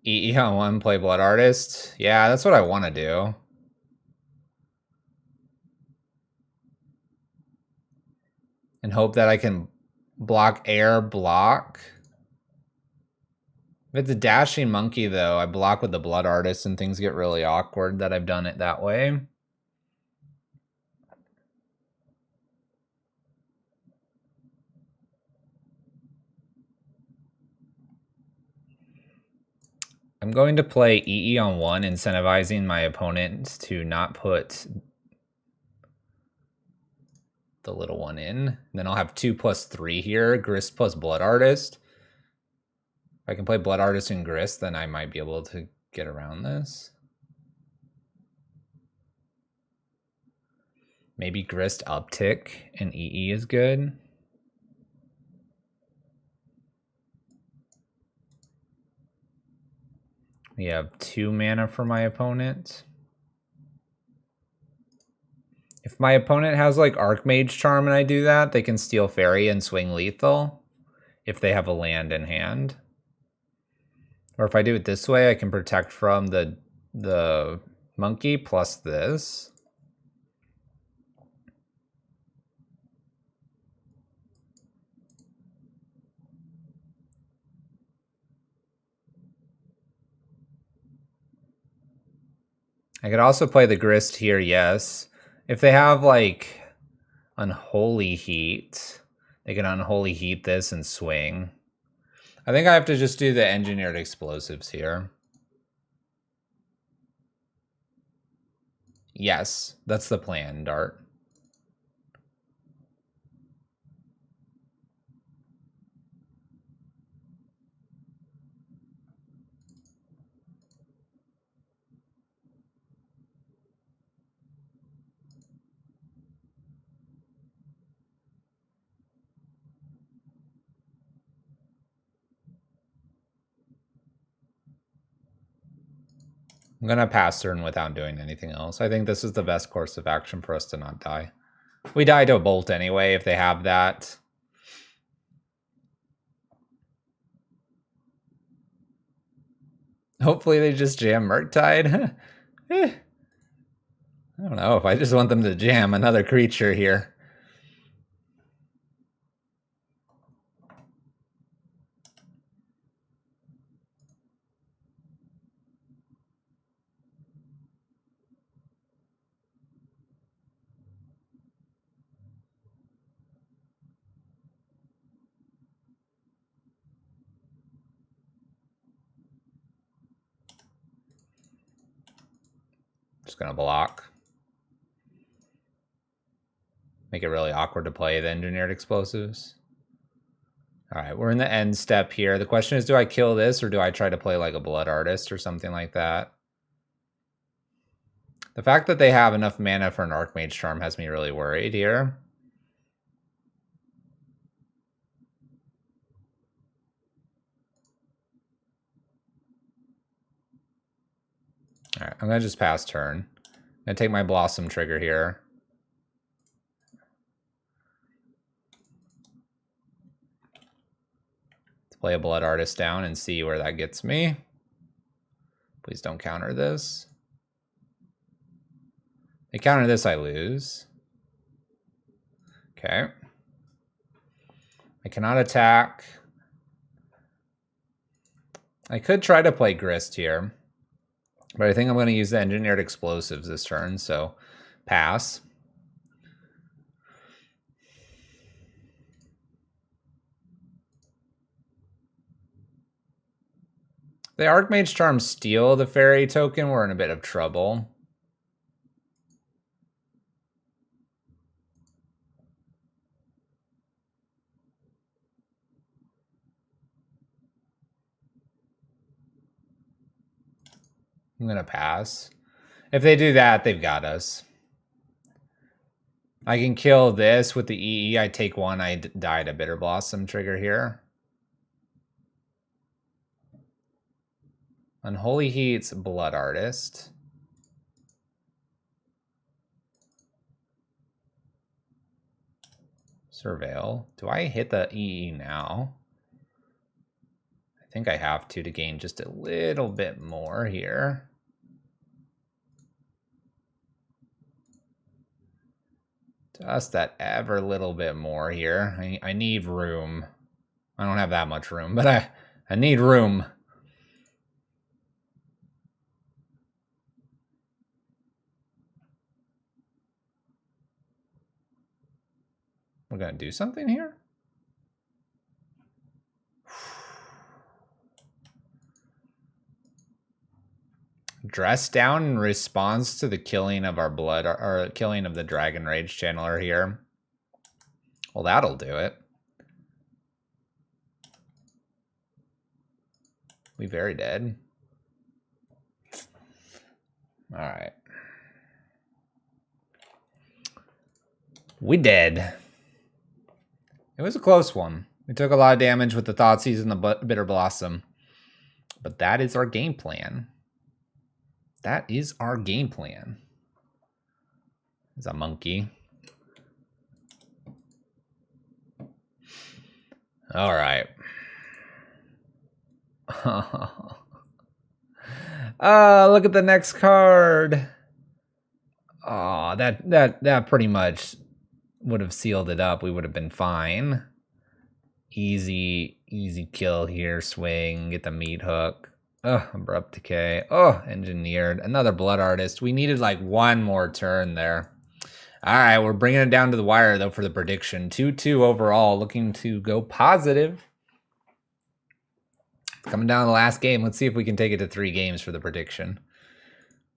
EE on 1, play Blood Artist. Yeah, that's what I want to do. And hope that I can block air block. If it's a dashing monkey, though, I block with the Blood Artist and things get really awkward that I've done it that way. I'm going to play EE on 1, incentivizing my opponent to not put the little one in. And then I'll have 2+3 here, Grist plus Blood Artist. If I can play Blood Artist and Grist, then I might be able to get around this. Maybe Grist uptick and EE is good. We have 2 mana for my opponent. If my opponent has like Archmage Charm and I do that, they can steal Fairy and swing lethal if they have a land in hand. Or if I do it this way, I can protect from the monkey plus this. I could also play the Grist here, yes. If they have like Unholy Heat, they can Unholy Heat this and swing. I think I have to just do the Engineered Explosives here. Yes, that's the plan, Dart. I'm going to pass turn without doing anything else. I think this is the best course of action for us to not die. We die to a bolt anyway if they have that. Hopefully they just jam Murktide. I don't know if I just want them to jam another creature here. Just gonna block. Make it really awkward to play the engineered explosives. All right, we're in the end step here. The question is, do I kill this or do I try to play like a Blood Artist or something like that? The fact that they have enough mana for an Archmage Charm has me really worried here. All right, I'm gonna just pass turn. I'm gonna take my Blossom trigger here. Let's play a Blood Artist down and see where that gets me. Please don't counter this. They counter this, I lose. Okay. I cannot attack. I could try to play Grist here, but I think I'm going to use the engineered explosives this turn, so pass. If the Archmage Charm steal the fairy token, we're in a bit of trouble. I'm going to pass. If they do that, they've got us. I can kill this with the EE. I take one. I die to Bitter Blossom trigger here. Unholy Heat's Blood Artist. Surveil. Do I hit the EE now? I think I have to gain just a little bit more here. Just that ever little bit more here. I need room. I don't have that much room, but I need room. We're gonna do something here? Dress down in response to the killing of our blood, or killing of the Dragon Rage Channeler here. Well, that'll do it. We very dead. All right. We dead. It was a close one. We took a lot of damage with the Thoughtseize and the Bitter Blossom. But that is our game plan. That is our game plan. There's a monkey. All right. Look at the next card. Oh, that pretty much would have sealed it up. We would have been fine. Easy kill here. Swing, get the Meathook. Oh, Abrupt Decay. Oh, Engineered. Another Blood Artist. We needed like one more turn there. All right, we're bringing it down to the wire, though, for the prediction. 2-2 overall, looking to go positive. Coming down to the last game. Let's see if we can take it to 3 games for the prediction.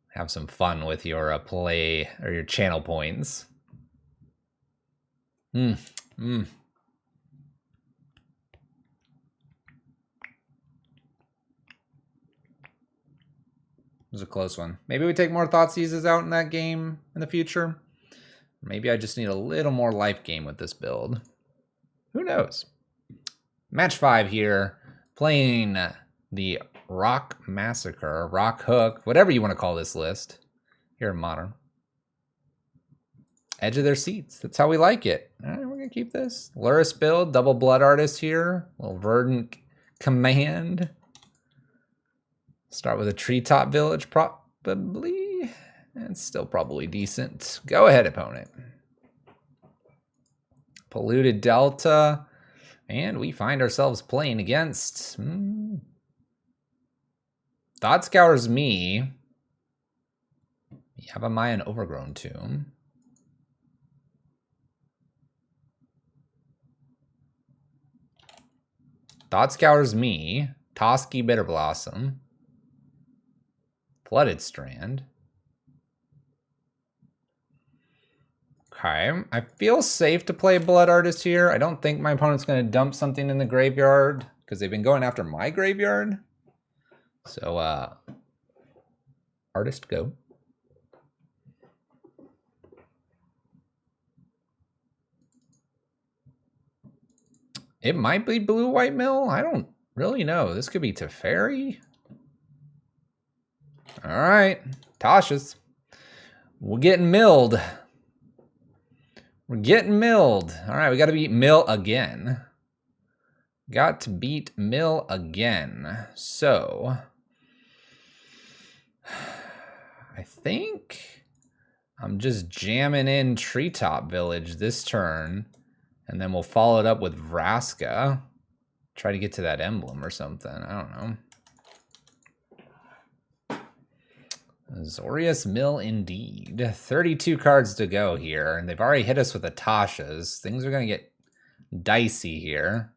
Have some fun with your play or your channel points. It was a close one. Maybe we take more Thoughtseizes out in that game in the future. Maybe I just need a little more life gain with this build. Who knows? Match 5 here. Playing the Rock Massacre, Rock Hook, whatever you want to call this list here in Modern. Edge of their seats. That's how we like it. All right, we're going to keep this. Luris build, double Blood Artist here. Little Verdant Command. Start with a Treetop Village, probably. It's still probably decent. Go ahead, opponent. Polluted Delta. And we find ourselves playing against... Thought Scour's me. Yavimaya Overgrown Tomb. Thought Scour's me. Toski Bitter Blossom. Flooded Strand. Okay, I feel safe to play Blood Artist here. I don't think my opponent's going to dump something in the graveyard because they've been going after my graveyard. So, Artist, go. It might be Blue-White Mill. I don't really know. This could be Teferi. All right, Tasha's. We're getting milled. We're getting milled. All right, we got to beat Mill again. Got to beat Mill again. So, I think I'm just jamming in Treetop Village this turn. And then we'll follow it up with Vraska. Try to get to that emblem or something. I don't know. Azorius Mill indeed. 32 cards to go here. And they've already hit us with the Tashas. Things are going to get dicey here.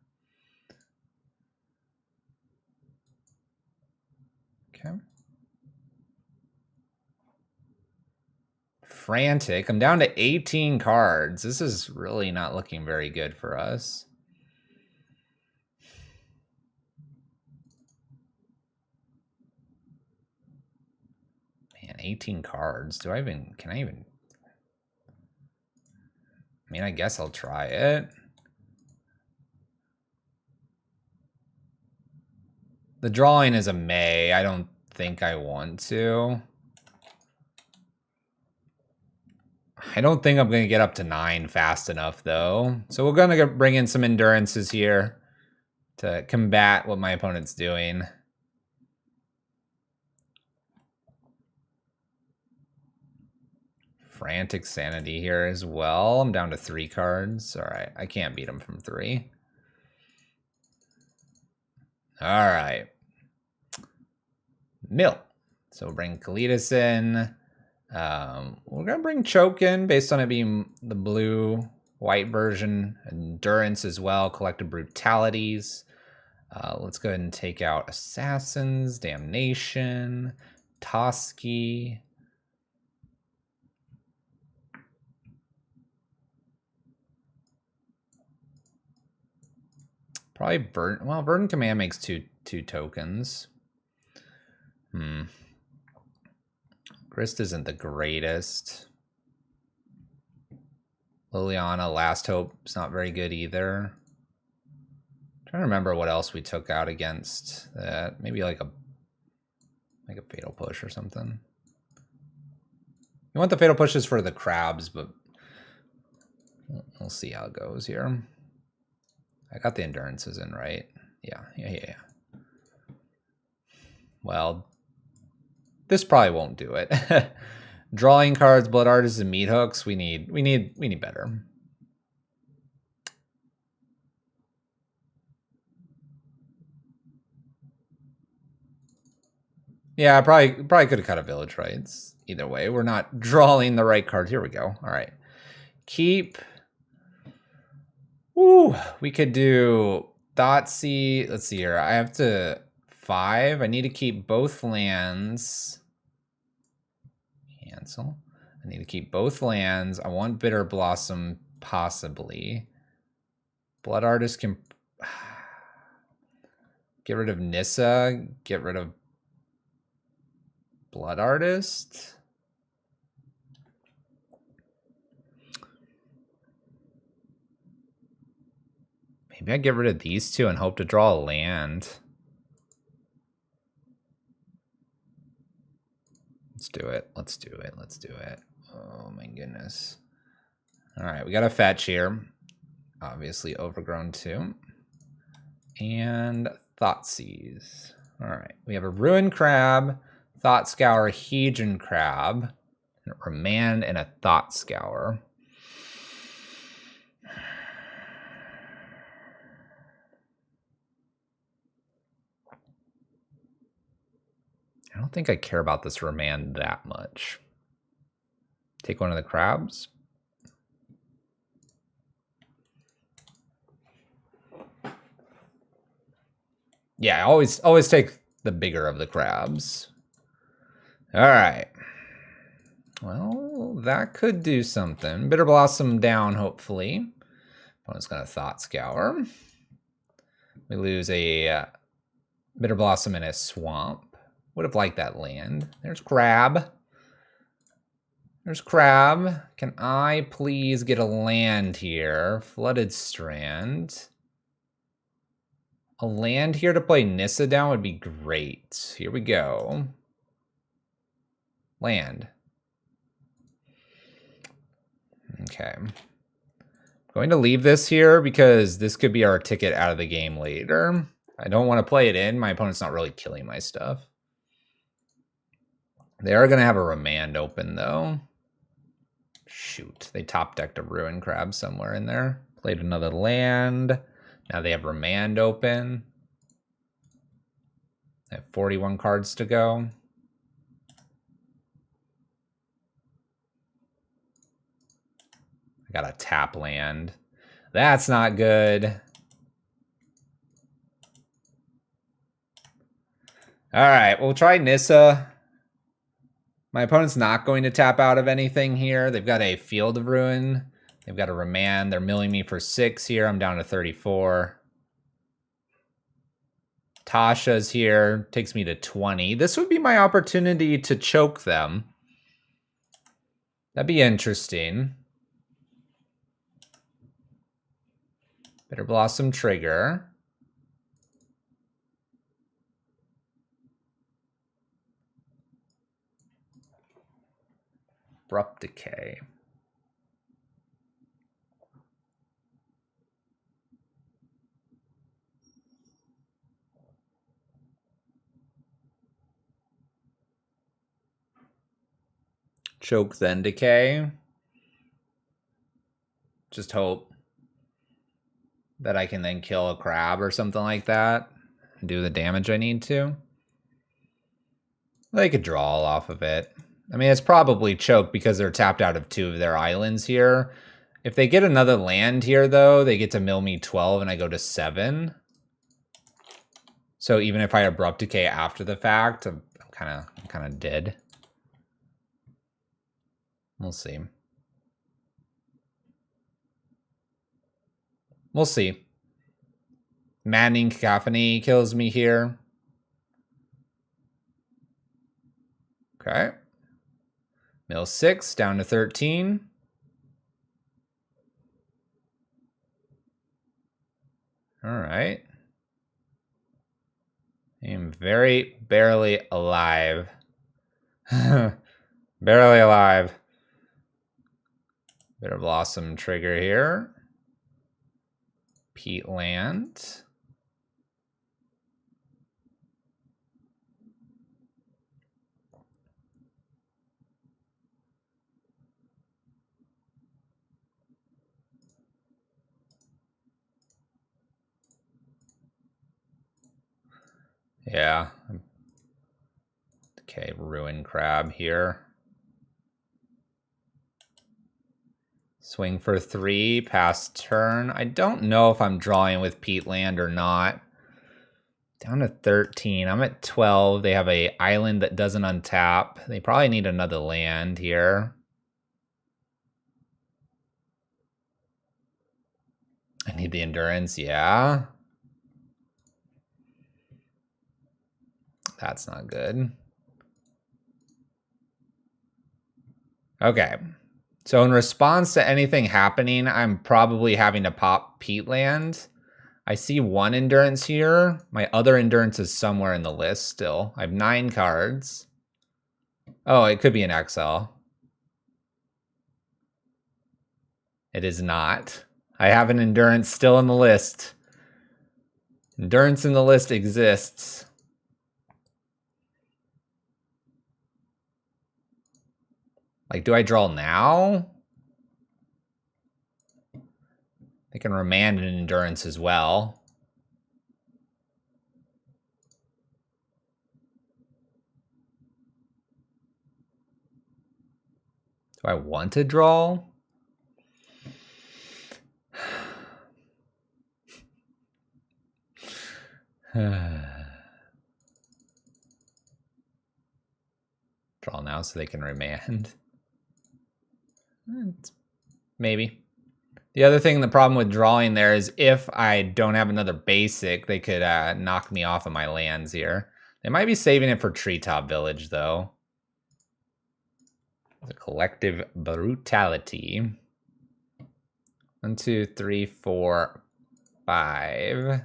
Okay. Frantic. I'm down to 18 cards. This is really not looking very good for us. Man, 18 cards. Can I even? I mean, I guess I'll try it. The drawing is a May. I don't think I want to. I don't think I'm going to get up to 9 fast enough, though. So we're going to bring in some endurances here to combat what my opponent's doing. Frantic Sanity here as well. I'm down to 3 cards. All right, I can't beat him from 3. All right. Mill. So we'll bring Kalitas in. We're going to bring Choke in based on it being the blue-white version. Endurance as well. Collective Brutalities. Let's go ahead and take out Assassins, Damnation, Toski. Probably Verdant. Well, Verdant Command makes two tokens. Grist isn't the greatest. Liliana, Last Hope's not very good either. I'm trying to remember what else we took out against that. Maybe like a Fatal Push or something. You want the Fatal Pushes for the crabs, but we'll see how it goes here. I got the endurances in, right? Yeah. Well, this probably won't do it. Drawing cards, Blood Artists, and Meathooks. We need better. Yeah, I probably could have cut a Village Rites. Either way, we're not drawing the right card. Here we go. All right. Keep. Ooh, we could do Thoughtseize. Let's see here. I have to 5. I need to keep both lands. Cancel. I need to keep both lands. I want Bitter Blossom, possibly. Blood Artist can get rid of Nissa. Get rid of Blood Artist. Maybe I get rid of these two and hope to draw a land. Let's do it. Let's do it. Let's do it. Oh my goodness. All right, we got a fetch here. Obviously overgrown too. And Thoughtseize. All right, we have a Ruined Crab, Thought Scour, Hedron Crab, and a Remand, and a Thought Scour. I don't think I care about this Remand that much. Take one of the crabs. Yeah, always take the bigger of the crabs. All right. Well, that could do something. Bitter Blossom down, hopefully. Opponent's going to Thought Scour. We lose a Bitter Blossom in a swamp. Would have liked that land. There's Crab. There's Crab. Can I please get a land here? Flooded Strand. A land here to play Nissa down would be great. Here we go. Land. Okay. I'm going to leave this here because this could be our ticket out of the game later. I don't want to play it in. My opponent's not really killing my stuff. They are going to have a Remand open, though. Shoot. They top decked a Ruined Crab somewhere in there. Played another land. Now they have Remand open. They have 41 cards to go. I got a tap land. That's not good. All right, we'll try Nissa. My opponent's not going to tap out of anything here. They've got a Field of Ruin. They've got a Remand. They're milling me for 6 here. I'm down to 34. Tasha's here. Takes me to 20. This would be my opportunity to choke them. That'd be interesting. Bitter Blossom trigger. Abrupt Decay. Choke, then Decay. Just hope that I can then kill a crab or something like that and do the damage I need to. They could draw all off of it. I mean, it's probably choke because they're tapped out of 2 of their islands here. If they get another land here, though, they get to mill me 12 and I go to 7. So even if I Abrupt Decay after the fact, I'm kind of dead. We'll see. We'll see. Maddening Cacophony kills me here. Okay. Mill 6 down to 13. All right. I'm very barely alive. Barely alive. Bitter Blossom trigger here. Peat land. Yeah. Okay, Ruined Crab here. Swing for 3, pass turn. I don't know if I'm drawing with Peat land or not. Down to 13. I'm at 12. They have a island that doesn't untap. They probably need another land here. I need the endurance, yeah. That's not good. Okay. So in response to anything happening, I'm probably having to pop Peat land. I see 1 endurance here. My other endurance is somewhere in the list still. I have 9 cards. Oh, it could be an XL. It is not. I have an endurance still in the list. Endurance in the list exists. Like, do I draw now? They can remand an endurance as well. Do I want to draw? Draw now so they can remand. Maybe. The other thing, the problem with drawing there is if I don't have another basic, they could knock me off of my lands here. They might be saving it for Treetop Village, though. The collective brutality. 1, 2, 3, 4, 5.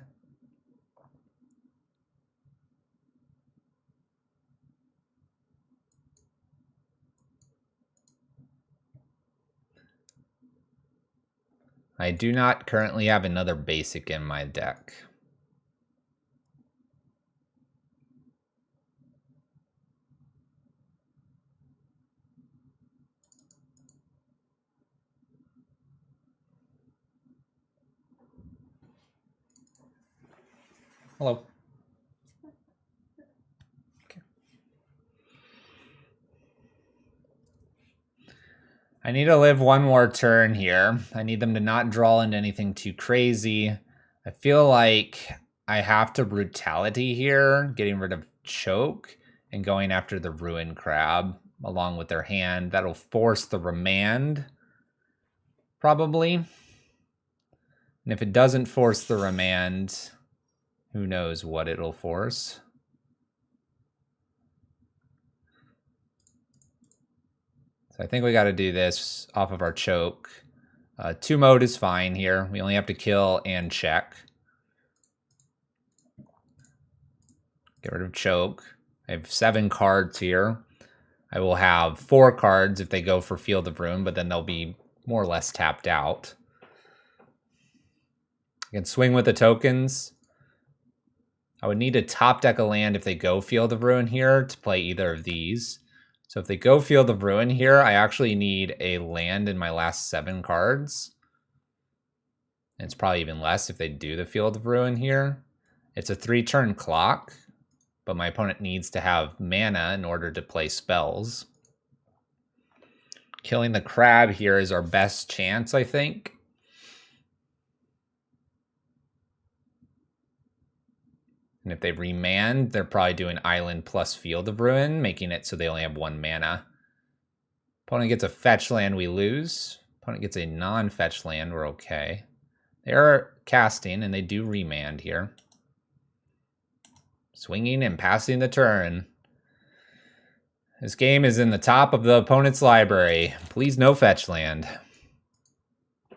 I do not currently have another basic in my deck. Hello. Okay. I need to live one more turn here. I need them to not draw into anything too crazy. I feel like I have to brutality here, getting rid of choke and going after the ruin crab along with their hand. That'll force the remand, probably. And if it doesn't force the remand, who knows what it'll force. So I think we got to do this off of our choke. 2 mode is fine here. We only have to kill and check. Get rid of choke. I have 7 cards here. I will have 4 cards if they go for Field of Ruin, but then they'll be more or less tapped out. I can swing with the tokens. I would need to top deck a land if they go Field of Ruin here to play either of these. So if they go Field of Ruin here, I actually need a land in my last 7 cards. And it's probably even less if they do the Field of Ruin here. It's a 3-turn clock, but my opponent needs to have mana in order to play spells. Killing the crab here is our best chance, I think. And if they remand, they're probably doing Island plus Field of Ruin, making it so they only have 1 mana. Opponent gets a fetch land, we lose. Opponent gets a non-fetch land, we're okay. They are casting, and they do remand here. Swinging and passing the turn. This game is in the top of the opponent's library. Please no fetch land.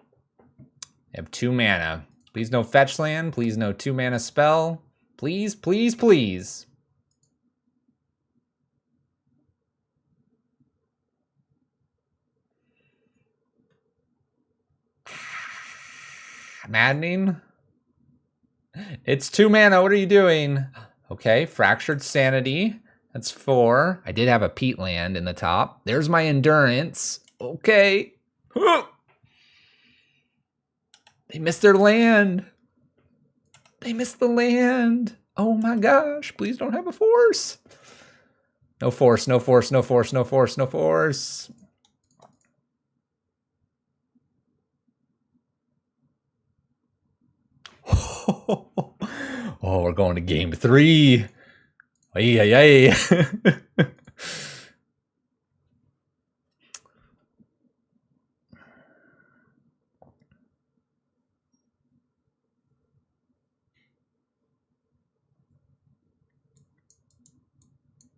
They have 2 mana. Please no fetch land. Please no 2 mana spell. Please, please, please. Maddening. It's 2 mana. What are you doing? Okay, Fractured Sanity. That's 4. I did have a peat land in the top. There's my endurance. Okay. They missed their land. They missed the land. Oh my gosh. Please don't have a force. No force, no force, no force, no force, no force. Oh, we're going to game 3. Ay, ay, ay.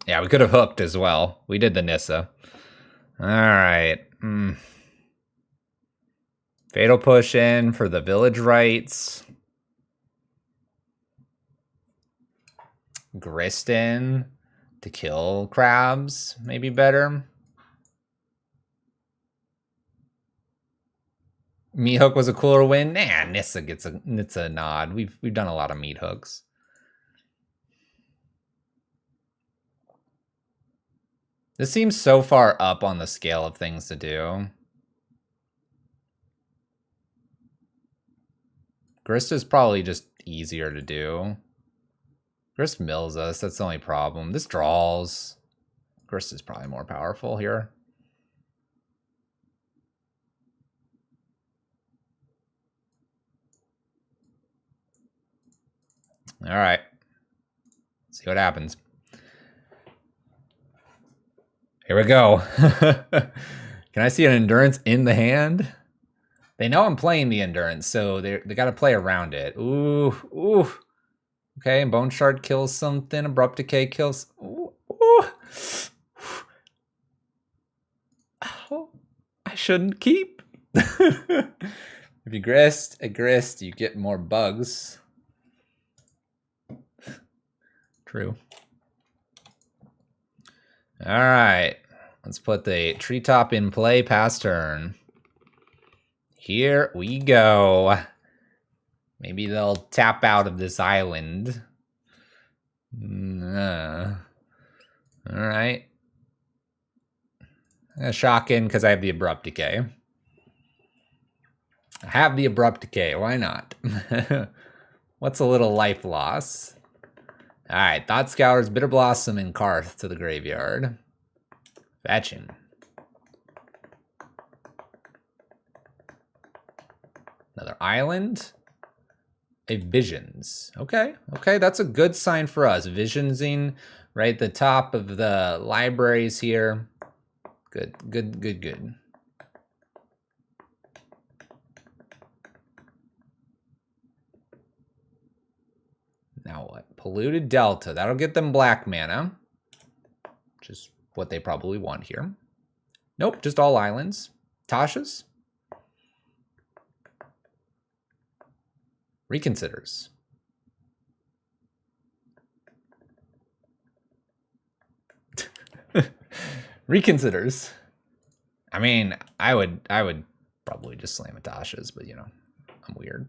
Yeah, we could have hooked as well. We did the Nissa. All right. Fatal push in for the village rights. Griston. to kill crabs, maybe better. Meathook was a cooler win. Nah, Nissa gets a nod. We've done a lot of Meathooks. This seems so far up on the scale of things to do. Grist is probably just easier to do. Grist mills us, that's the only problem. This draws. Grist is probably more powerful here. All right. See what happens. Here we go. Can I see an endurance in the hand? They know I'm playing the endurance, so they got to play around it. Ooh, ooh. Okay, Bone Shard kills something. Abrupt Decay kills. Ooh, ooh. Oh, I shouldn't keep. If you grist a grist, you get more bugs. True. All right, let's put the treetop in play past turn. Here we go. Maybe they'll tap out of this island. All right. I'm gonna shock in because I have the Abrupt Decay. I have the Abrupt Decay, why not? What's a little life loss? All right, Thought Scour's Bitter Blossom and Karth to the graveyard. Fetching. Another island. A Visions. Okay, okay, that's a good sign for us. Visionsing right at the top of the libraries here. Good, good, good, good. Now what? Polluted Delta. That'll get them black mana, which is what they probably want here. Nope, just all islands. Tasha's. Reconsiders. Reconsiders. I mean, I would probably just slam Tasha's, but you know, I'm weird.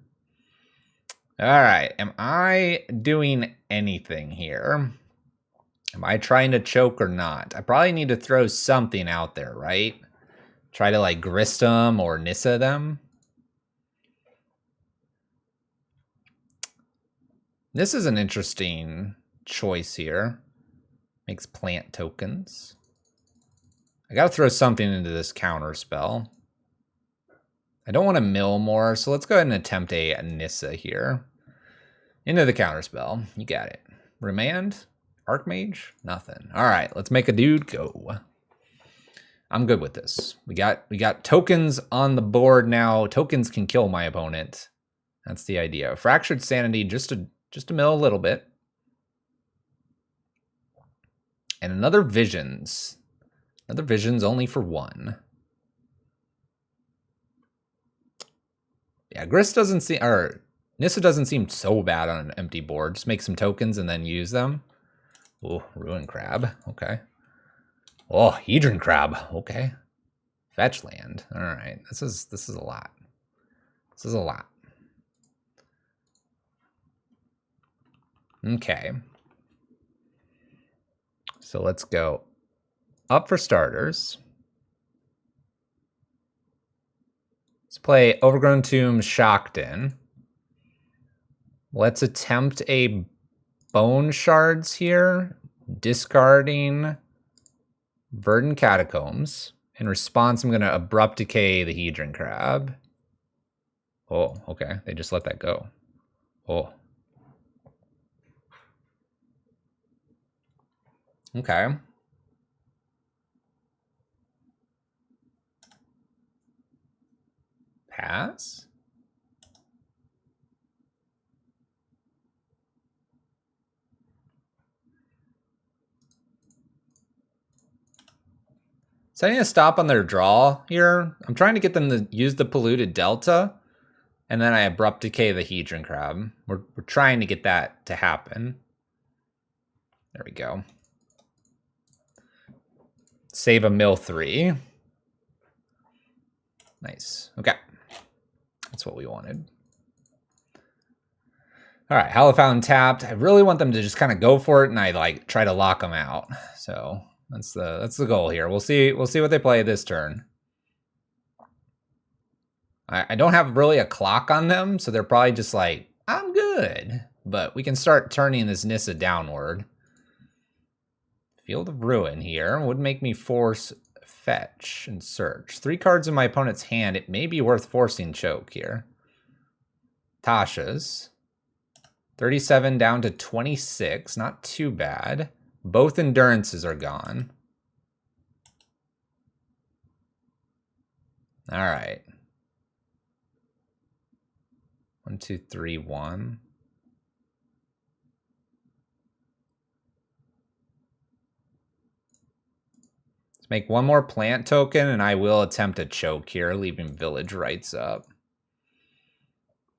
All right, am I doing anything here? Am I trying to choke or not? I probably need to throw something out there, right? Try to like grist them or Nissa them. This is an interesting choice here. Makes plant tokens. I gotta throw something into this counter spell. I don't want to mill more, so let's go ahead and attempt a Nissa here. Into the counter spell. You got it. Remand? Archmage? Nothing. All right, let's make a dude go. I'm good with this. We got tokens on the board now. Tokens can kill my opponent. That's the idea. Fractured Sanity just to mill a little bit. And another Visions. Another Visions only for one. Yeah, Grist doesn't seem, or Nissa doesn't seem so bad on an empty board. Just make some tokens and then use them. Oh, Ruin Crab. Okay. Oh, Hedron Crab. Okay. Fetch land. All right. This is a lot. This is a lot. Okay. So let's go up for starters. Let's play Overgrown Tomb Shocked-In. Let's attempt a Bone Shards here, discarding Verdant Catacombs. In response, I'm going to Abrupt Decay the Hedron Crab. Oh, okay. They just let that go. Oh. Okay. Pass? So I need to stop on their draw here. I'm trying to get them to use the Polluted Delta, and then I Abrupt Decay the Hedron Crab. We're trying to get that to happen. There we go. Save a mill 3. Nice. Okay. That's what we wanted. All right, Hollow Fountain tapped. I really want them to just kind of go for it, and I like try to lock them out. So that's the goal here. We'll see what they play this turn. I don't have really a clock on them, so they're probably just like, I'm good. But we can start turning this Nissa downward. Field of Ruin here would make me force fetch and search. 3 cards in my opponent's hand. It may be worth forcing choke here. Tasha's. 37 down to 26. Not too bad. Both endurances are gone. All right. 1, 2, 3, 1. Let's make one more plant token, and I will attempt a choke here, leaving Village Rites up.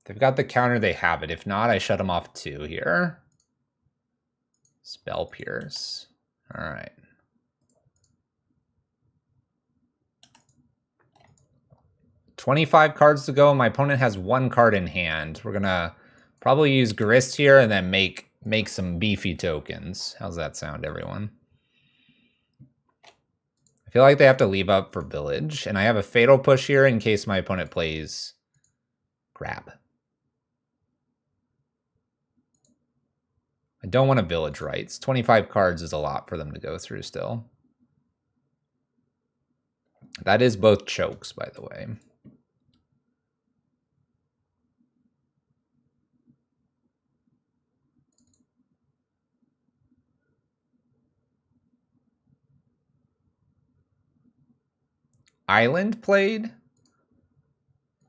If they've got the counter, they have it. If not, I shut them off 2 here. Spell Pierce. All right. $25 cards to go. My opponent has 1 card in hand. We're gonna probably use Grist here and then make some beefy tokens. How's that sound, everyone? I feel like they have to leave up for Village, and I have a Fatal Push here in case my opponent plays Grab. I don't want a Village Rites. 25 cards is a lot for them to go through still. That is both chokes, by the way. Island played.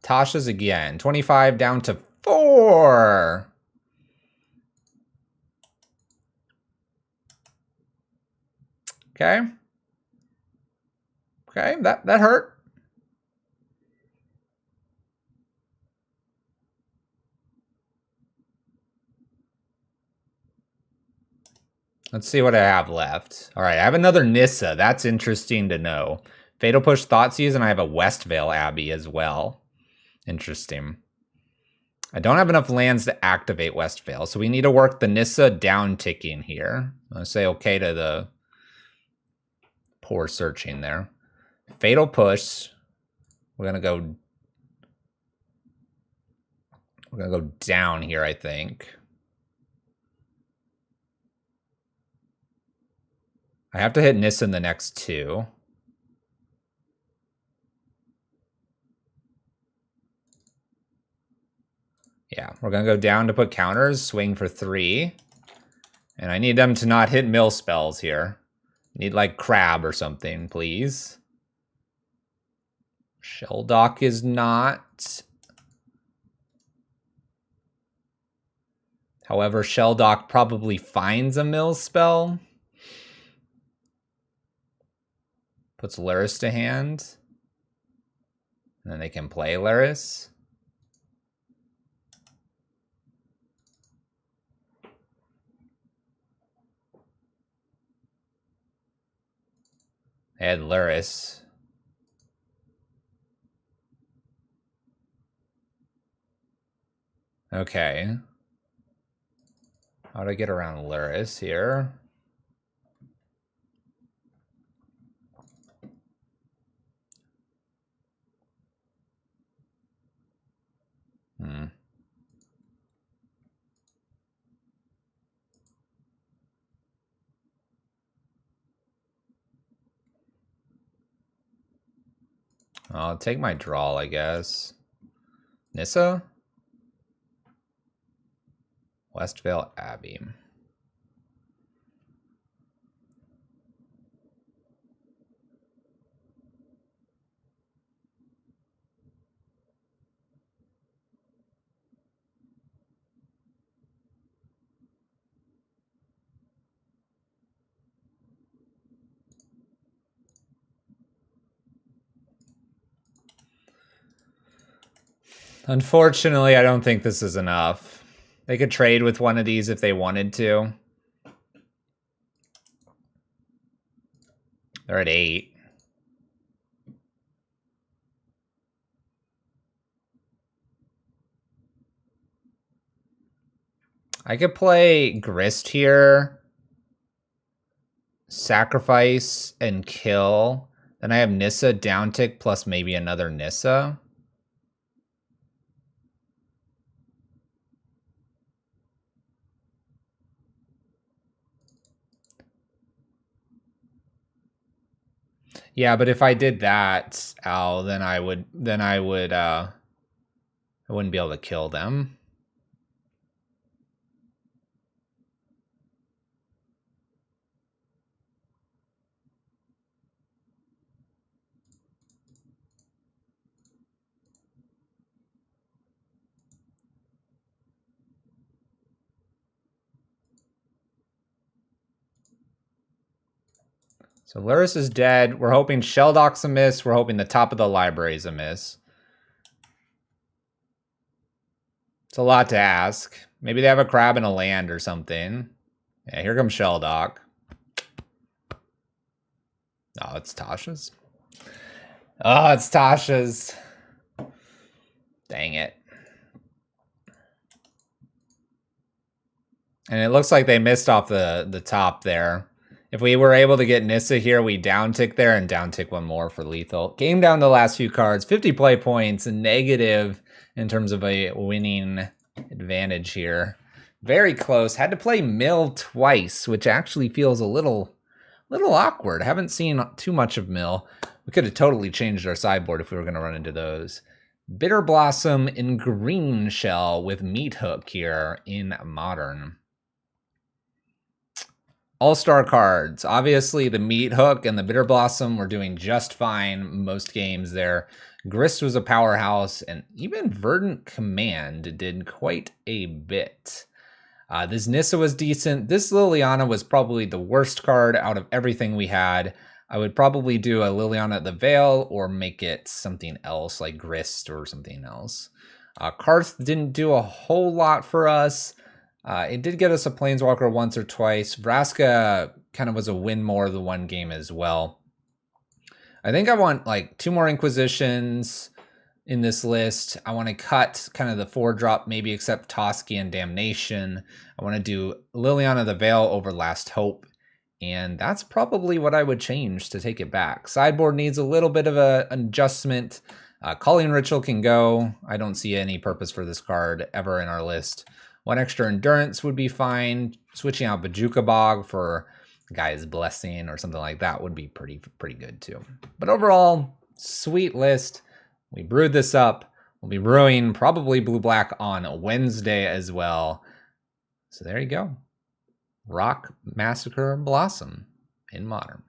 Tasha's again. 25 down to 4. Okay. Okay, that hurt. Let's see what I have left. All right, I have another Nissa. That's interesting to know. Fatal Push Thoughtseize, and I have a Westvale Abbey as well. Interesting. I don't have enough lands to activate Westvale, so we need to work the Nissa down ticking here. I'm going to say okay to the poor searching there. Fatal Push. We're going to go down here, I think. I have to hit Nissa in the next 2. Yeah, we're going to go down to put counters, swing for 3. And I need them to not hit mill spells here. Need like Crab or something, please. Shelldock is not. However, Shelldock probably finds a mill spell. Puts Luris to hand. And then they can play Luris. They had Luris. Okay. How do I get around Luris here? I'll take my draw, I guess. Nissa? Westvale Abbey. Unfortunately, I don't think this is enough. They could trade with one of these if they wanted to. They're at 8. I could play Grist here, sacrifice and kill. Then I have Nissa downtick plus maybe another Nissa. Yeah, but if I did that, Al, then I wouldn't be able to kill them. So Luris is dead. We're hoping Sheldock's a miss. We're hoping the top of the library is a miss. It's a lot to ask. Maybe they have a crab and a land or something. Yeah, here comes Sheldock. Oh, it's Tasha's. Oh, it's Tasha's. Dang it. And it looks like they missed off the top there. If we were able to get Nissa here, we downtick there and downtick one more for lethal. Game down to the last few cards. 50 play points, negative in terms of a winning advantage here. Very close. Had to play Mill twice, which actually feels a little awkward. Haven't seen too much of Mill. We could have totally changed our sideboard if we were going to run into those. Bitter Blossom in Green Shell with Meathook here in Modern. All-star cards. Obviously, the Meathook and the Bitter Blossom were doing just fine most games there. Grist was a powerhouse, and even Verdant Command did quite a bit. This Nissa was decent. This Liliana was probably the worst card out of everything we had. I would probably do a Liliana at the Veil or make it something else like Grist or something else. Karth didn't do a whole lot for us. It did get us a Planeswalker once or twice. Vraska kind of was a win more the one game as well. I think I want like 2 more Inquisitions in this list. I want to cut kind of the 4-drop, maybe except Toski and Damnation. I want to do Liliana the Veil over Last Hope. And that's probably what I would change to take it back. Sideboard needs a little bit of an adjustment. Calling Ritual can go. I don't see any purpose for this card ever in our list. 1 extra Endurance would be fine. Switching out Bajuka Bog for Guy's Blessing or something like that would be pretty good too. But overall, sweet list. We brewed this up. We'll be brewing probably blue-black on Wednesday as well. So there you go. Rock Massacre Blossom in Modern.